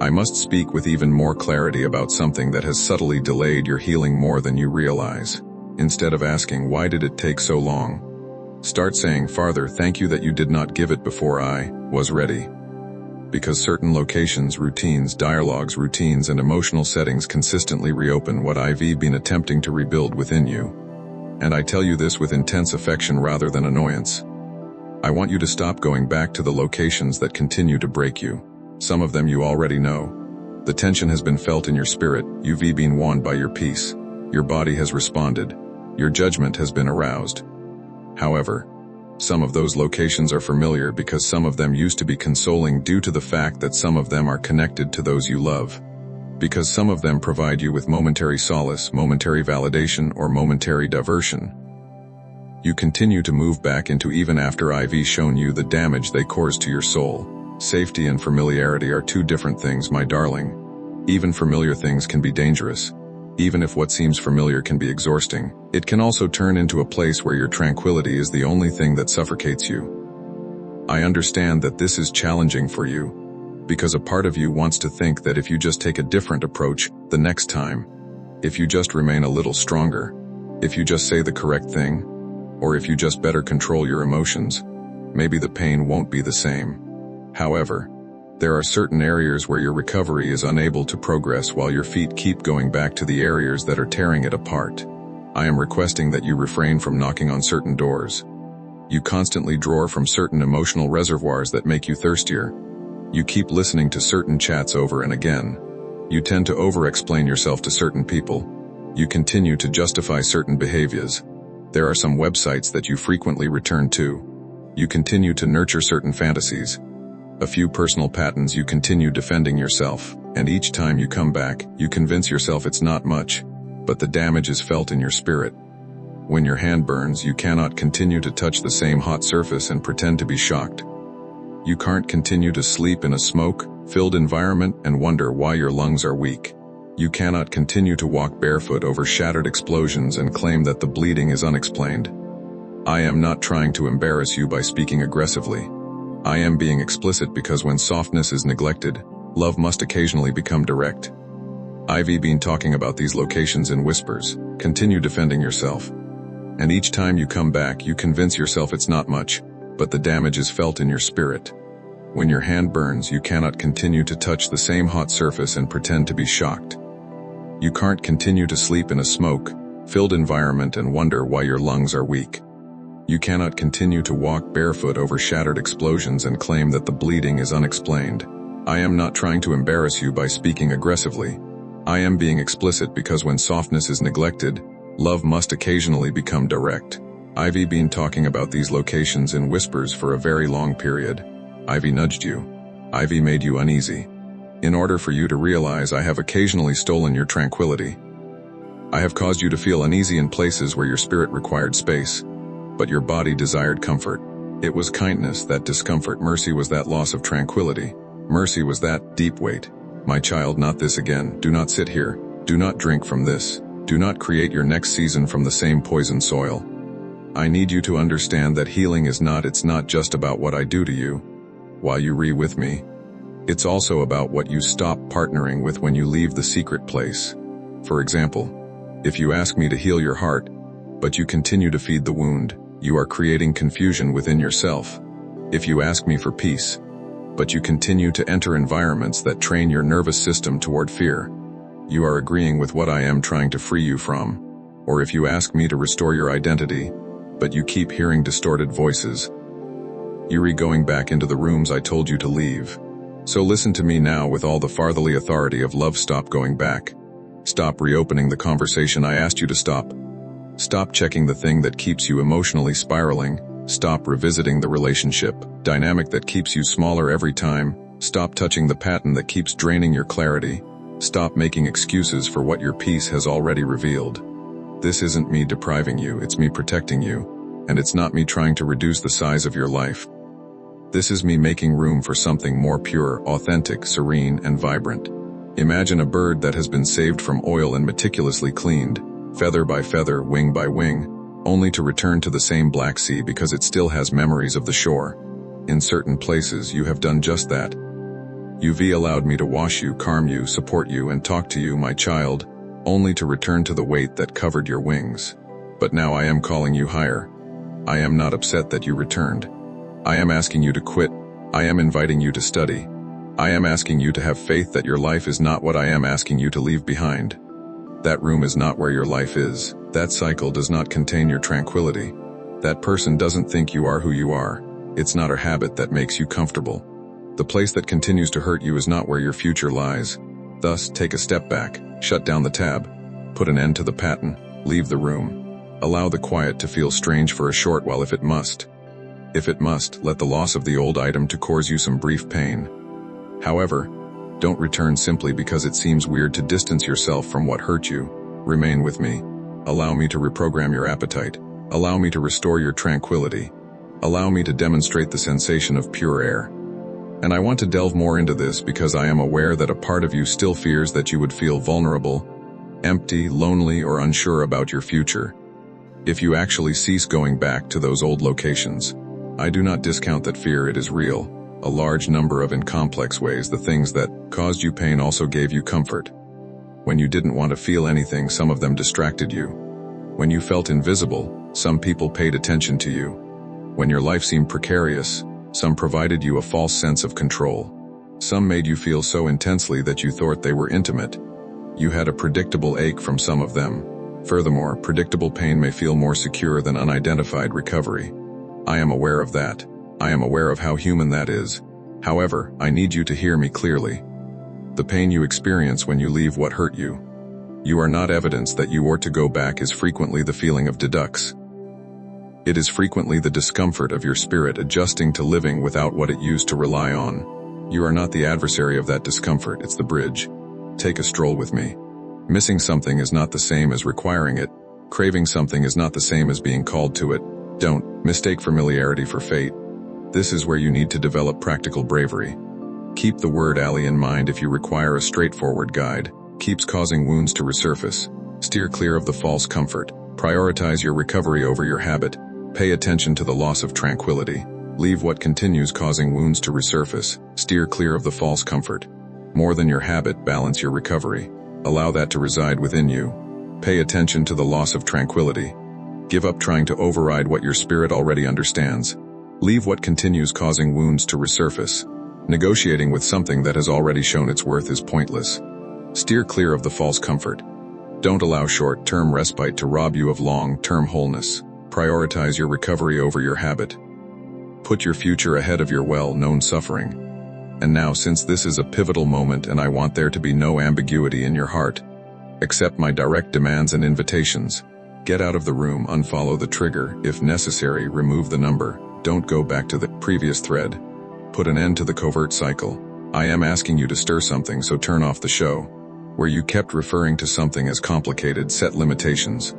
I must speak with even more clarity about something that has subtly delayed your healing more than you realize. Instead of asking, why did it take so long? Start saying, Father, thank you that you did not give it before I was ready. Because certain locations, routines, dialogues, routines, and emotional settings consistently reopen what I've been attempting to rebuild within you. And I tell you this with intense affection rather than annoyance. I want you to stop going back to the locations that continue to break you. Some of them you already know. The tension has been felt in your spirit, you've been warned by your peace. Your body has responded. Your judgment has been aroused. However, some of those locations are familiar because some of them used to be consoling due to the fact that some of them are connected to those you love. Because some of them provide you with momentary solace, momentary validation, or momentary diversion. You continue to move back into even after I've shown you the damage they cause to your soul. Safety and familiarity are two different things, my darling. Even familiar things can be dangerous. Even if what seems familiar can be exhausting, it can also turn into a place where your tranquility is the only thing that suffocates you. I understand that this is challenging for you, because a part of you wants to think that if you just take a different approach the next time, if you just remain a little stronger, if you just say the correct thing, or if you just better control your emotions, maybe the pain won't be the same. However, there are certain areas where your recovery is unable to progress while your feet keep going back to the areas that are tearing it apart. I am requesting that you refrain from knocking on certain doors. You constantly draw from certain emotional reservoirs that make you thirstier. You keep listening to certain chats over and again. You tend to over-explain yourself to certain people. You continue to justify certain behaviors. There are some websites that you frequently return to. You continue to nurture certain fantasies. A few personal patterns you continue defending yourself, and each time you come back, you convince yourself it's not much, but the damage is felt in your spirit. When your hand burns, you cannot continue to touch the same hot surface and pretend to be shocked. You can't continue to sleep in a smoke-filled environment and wonder why your lungs are weak. You cannot continue to walk barefoot over shattered explosions and claim that the bleeding is unexplained. I am not trying to embarrass you by speaking aggressively. I am being explicit because when softness is neglected, love must occasionally become direct. I've been talking about these locations in whispers. Continue defending yourself. And each time you come back, you convince yourself it's not much, but the damage is felt in your spirit. When your hand burns, you cannot continue to touch the same hot surface and pretend to be shocked. You can't continue to sleep in a smoke-filled environment and wonder why your lungs are weak. You cannot continue to walk barefoot over shattered explosions and claim that the bleeding is unexplained. I am not trying to embarrass you by speaking aggressively. I am being explicit because when softness is neglected, love must occasionally become direct. I've been talking about these locations in whispers for a very long period. I've nudged you. I've made you uneasy. In order for you to realize I have occasionally stolen your tranquility. I have caused you to feel uneasy in places where your spirit required space, but your body desired comfort. It was kindness, that discomfort. Mercy was that loss of tranquility. Mercy was that deep weight. My child, not this again. Do not sit here. Do not drink from this. Do not create your next season from the same poison soil. I need you to understand that healing is not, it's not just about what I do to you while you with me. It's also about what you stop partnering with when you leave the secret place. For example, if you ask me to heal your heart, but you continue to feed the wound, you are creating confusion within yourself. If you ask me for peace, but you continue to enter environments that train your nervous system toward fear, you are agreeing with what I am trying to free you from. Or if you ask me to restore your identity, but you keep hearing distorted voices, you're going back into the rooms I told you to leave. So listen to me now with all the fatherly authority of love. Stop going back. Stop reopening the conversation I asked you to stop. Stop checking the thing that keeps you emotionally spiraling. Stop revisiting the relationship dynamic that keeps you smaller every time. Stop touching the pattern that keeps draining your clarity. Stop making excuses for what your peace has already revealed. This isn't me depriving you, it's me protecting you. And it's not me trying to reduce the size of your life. This is me making room for something more pure, authentic, serene, and vibrant. Imagine a bird that has been saved from oil and meticulously cleaned, feather by feather, wing by wing, only to return to the same black sea because it still has memories of the shore. In certain places, you have done just that. You've allowed me to wash you, calm you, support you, and talk to you, my child, only to return to the weight that covered your wings. But now I am calling you higher. I am not upset that you returned. I am asking you to quit. I am inviting you to study. I am asking you to have faith that your life is not what I am asking you to leave behind. That room is not where your life is. That cycle does not contain your tranquility. That person doesn't think you are who you are. It's not a habit that makes you comfortable. The place that continues to hurt you is not where your future lies. Thus, take a step back, shut down the tab, put an end to the pattern, leave the room. Allow the quiet to feel strange for a short while if it must. If it must, let the loss of the old item to cause you some brief pain. However, don't return simply because it seems weird to distance yourself from what hurt you. Remain with me. Allow me to reprogram your appetite. Allow me to restore your tranquility. Allow me to demonstrate the sensation of pure air. And I want to delve more into this because I am aware that a part of you still fears that you would feel vulnerable, empty, lonely, or unsure about your future. If you actually cease going back to those old locations, I do not discount that fear. It is real. A large number of in complex ways, the things that caused you pain also gave you comfort. When you didn't want to feel anything, some of them distracted you. When you felt invisible, some people paid attention to you. When your life seemed precarious, some provided you a false sense of control. Some made you feel so intensely that you thought they were intimate. You had a predictable ache from some of them. Furthermore, predictable pain may feel more secure than unidentified recovery. I am aware of that. I am aware of how human that is. However, I need you to hear me clearly. The pain you experience when you leave what hurt you. You are not evidence that you ought to go back is frequently the feeling of deducts. It is frequently the discomfort of your spirit adjusting to living without what it used to rely on. You are not the adversary of that discomfort, it's the bridge. Take a stroll with me. Missing something is not the same as requiring it. Craving something is not the same as being called to it. Don't mistake familiarity for fate. This is where you need to develop practical bravery. Keep the word alley in mind if you require a straightforward guide. Keeps causing wounds to resurface. Steer clear of the false comfort. Prioritize your recovery over your habit. Pay attention to the loss of tranquility. Leave what continues causing wounds to resurface. Steer clear of the false comfort. More than your habit, balance your recovery. Allow that to reside within you. Pay attention to the loss of tranquility. Give up trying to override what your spirit already understands. Leave what continues causing wounds to resurface. Negotiating with something that has already shown its worth is pointless. Steer clear of the false comfort. Don't allow short-term respite to rob you of long-term wholeness. Prioritize your recovery over your habit. Put your future ahead of your well-known suffering. And now, since this is a pivotal moment and I want there to be no ambiguity in your heart, accept my direct demands and invitations. Get out of the room, unfollow the trigger, if necessary, remove the number. Don't go back to the previous thread. Put an end to the covert cycle. I am asking you to stir something, so turn off the show. Where you kept referring to something as complicated, set limitations.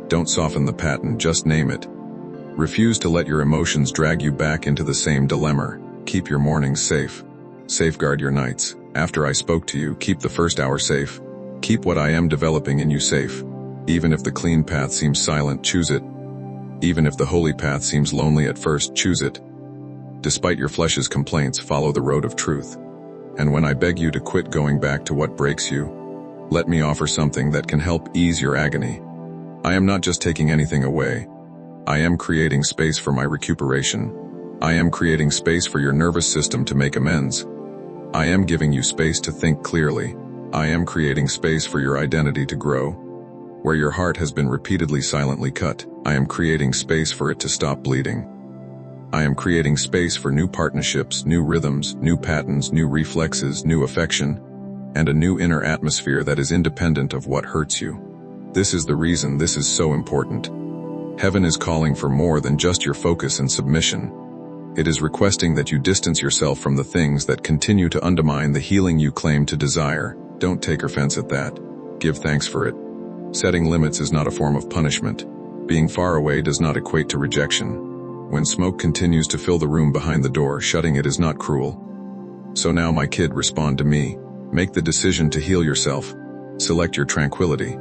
Don't soften the pattern, just name it. Refuse to let your emotions drag you back into the same dilemma. Keep your mornings safe. Safeguard your nights. After I spoke to you, keep the first hour safe. Keep what I am developing in you safe. Even if the clean path seems silent, choose it. Even if the holy path seems lonely at first, choose it. Despite your flesh's complaints, follow the road of truth. And when I beg you to quit going back to what breaks you, let me offer something that can help ease your agony. I am not just taking anything away. I am creating space for my recuperation. I am creating space for your nervous system to make amends. I am giving you space to think clearly. I am creating space for your identity to grow. Where your heart has been repeatedly silently cut, I am creating space for it to stop bleeding. I am creating space for new partnerships, new rhythms, new patterns, new reflexes, new affection, and a new inner atmosphere that is independent of what hurts you. This is the reason this is so important. Heaven is calling for more than just your focus and submission. It is requesting that you distance yourself from the things that continue to undermine the healing you claim to desire. Don't take offense at that. Give thanks for it. Setting limits is not a form of punishment. Being far away does not equate to rejection. When smoke continues to fill the room behind the door, shutting it is not cruel. So now, my kid, respond to me. Make the decision to heal yourself. Select your tranquility.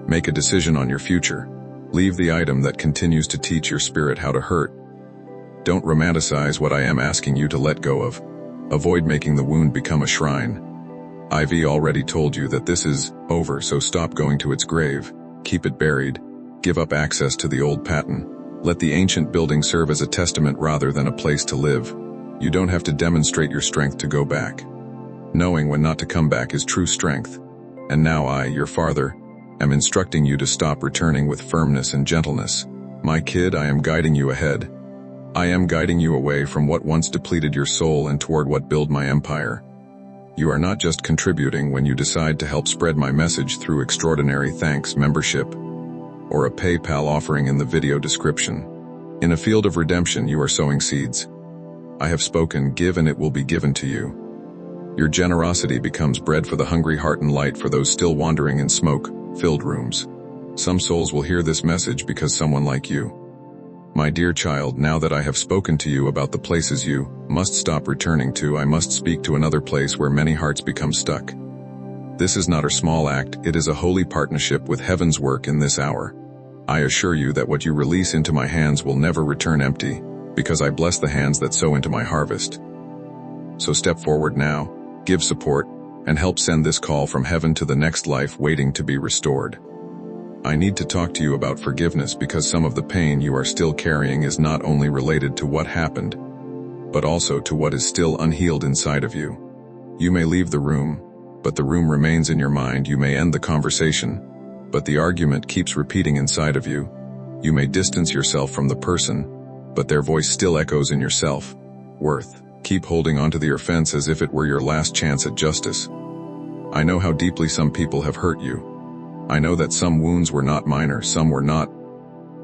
Make a decision on your future. Leave the item that continues to teach your spirit how to hurt. Don't romanticize what I am asking you to let go of. Avoid making the wound become a shrine. I've already told you that this is over, so stop going to its grave. Keep it buried. Give up access to the old pattern. Let the ancient building serve as a testament rather than a place to live. You don't have to demonstrate your strength to go back. Knowing when not to come back is true strength. And now I, your father, am instructing you to stop returning with firmness and gentleness. My kid, I am guiding you ahead. I am guiding you away from what once depleted your soul and toward what built my empire. You are not just contributing when you decide to help spread my message through extraordinary thanks membership or a PayPal offering in the video description. In a field of redemption, you are sowing seeds. I have spoken, give and it will be given to you. Your generosity becomes bread for the hungry heart and light for those still wandering in smoke-filled rooms. Some souls will hear this message because someone like you. My dear child, now that I have spoken to you about the places you must stop returning to, I must speak to another place where many hearts become stuck. This is not a small act, it is a holy partnership with heaven's work in this hour. I assure you that what you release into my hands will never return empty, because I bless the hands that sow into my harvest. So step forward now, give support, and help send this call from heaven to the next life waiting to be restored. I need to talk to you about forgiveness because some of the pain you are still carrying is not only related to what happened, but also to what is still unhealed inside of you. You may leave the room, but the room remains in your mind. You may end the conversation, but the argument keeps repeating inside of you. You may distance yourself from the person, but their voice still echoes in your self-worth. Keep holding onto the offense as if it were your last chance at justice. I know how deeply some people have hurt you. I know that some wounds were not minor, some were not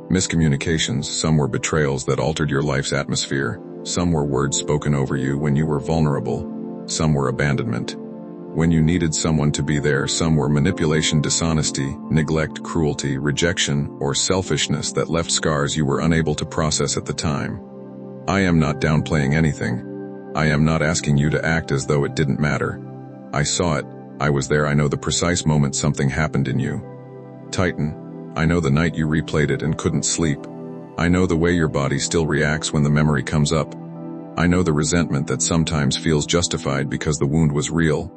miscommunications, some were betrayals that altered your life's atmosphere, some were words spoken over you when you were vulnerable, some were abandonment when you needed someone to be there, some were manipulation, dishonesty, neglect, cruelty, rejection, or selfishness that left scars you were unable to process at the time. I am not downplaying anything. I am not asking you to act as though it didn't matter. I saw it. I was there. I know the precise moment something happened in you. Titan, I know the night you replayed it and couldn't sleep. I know the way your body still reacts when the memory comes up. I know the resentment that sometimes feels justified because the wound was real.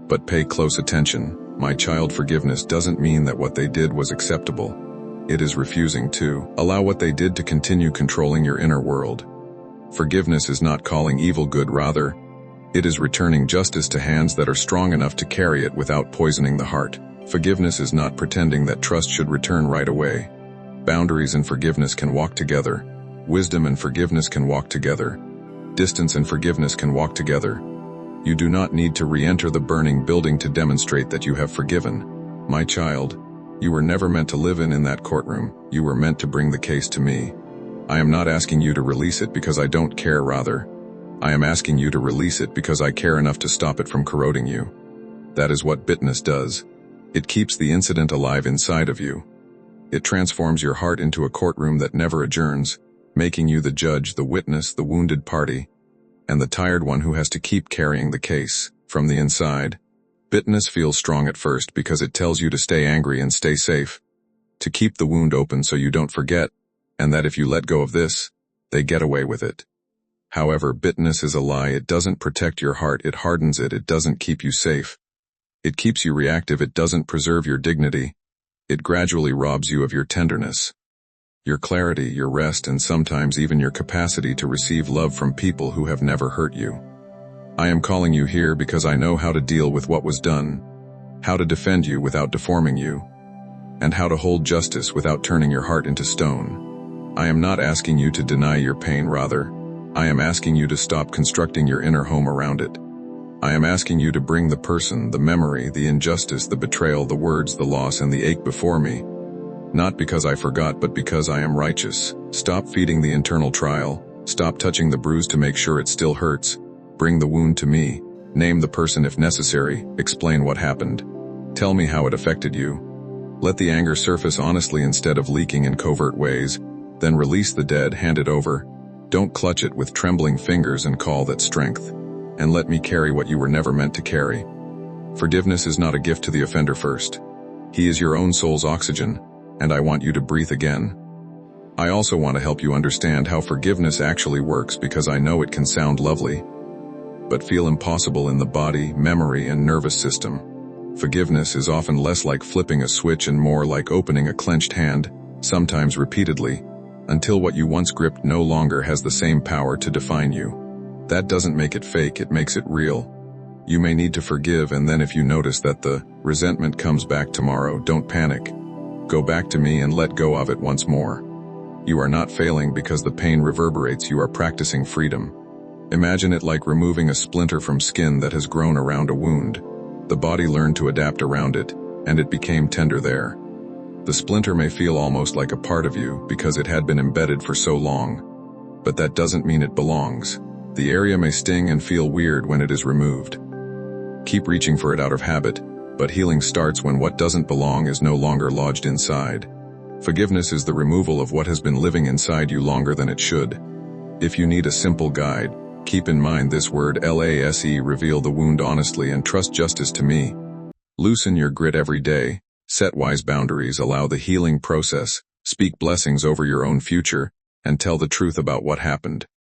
But pay close attention. My child, forgiveness doesn't mean that what they did was acceptable. It is refusing to allow what they did to continue controlling your inner world. Forgiveness is not calling evil good, rather, it is returning justice to hands that are strong enough to carry it without poisoning the heart. Forgiveness is not pretending that trust should return right away. Boundaries and forgiveness can walk together. Wisdom and forgiveness can walk together. Distance and forgiveness can walk together. You do not need to re-enter the burning building to demonstrate that you have forgiven. My child, you were never meant to live in that courtroom. You were meant to bring the case to me. I am not asking you to release it because I don't care, rather, I am asking you to release it because I care enough to stop it from corroding you. That is what bitterness does. It keeps the incident alive inside of you. It transforms your heart into a courtroom that never adjourns, making you the judge, the witness, the wounded party, and the tired one who has to keep carrying the case. From the inside, bitterness feels strong at first because it tells you to stay angry and stay safe, to keep the wound open so you don't forget, and that if you let go of this, they get away with it. However, bitterness is a lie. It doesn't protect your heart, it hardens it. It doesn't keep you safe. It keeps you reactive. It doesn't preserve your dignity. It gradually robs you of your tenderness, your clarity, your rest, and sometimes even your capacity to receive love from people who have never hurt you. I am calling you here because I know how to deal with what was done, how to defend you without deforming you, and how to hold justice without turning your heart into stone. I am not asking you to deny your pain, rather, I am asking you to stop constructing your inner home around it. I am asking you to bring the person, the memory, the injustice, the betrayal, the words, the loss, and the ache before me. Not because I forgot, but because I am righteous. Stop feeding the internal trial. Stop touching the bruise to make sure it still hurts. Bring the wound to me. Name the person if necessary. Explain what happened. Tell me how it affected you. Let the anger surface honestly instead of leaking in covert ways. Then release the dead, hand it over. Don't clutch it with trembling fingers and call that strength. And let me carry what you were never meant to carry. Forgiveness is not a gift to the offender first. He is your own soul's oxygen, and I want you to breathe again. I also want to help you understand how forgiveness actually works because I know it can sound lovely, but feel impossible in the body, memory, and nervous system. Forgiveness is often less like flipping a switch and more like opening a clenched hand, sometimes repeatedly, until what you once gripped no longer has the same power to define you. That doesn't make it fake, it makes it real. You may need to forgive, and then if you notice that the resentment comes back tomorrow, don't panic. Go back to me and let go of it once more. You are not failing because the pain reverberates, you are practicing freedom. Imagine it like removing a splinter from skin that has grown around a wound. The body learned to adapt around it, and it became tender there. The splinter may feel almost like a part of you because it had been embedded for so long. But that doesn't mean it belongs. The area may sting and feel weird when it is removed. Keep reaching for it out of habit, but healing starts when what doesn't belong is no longer lodged inside. Forgiveness is the removal of what has been living inside you longer than it should. If you need a simple guide, keep in mind this word LASE: reveal the wound honestly and trust justice to me. Loosen your grit every day, set wise boundaries, allow the healing process, speak blessings over your own future, and tell the truth about what happened.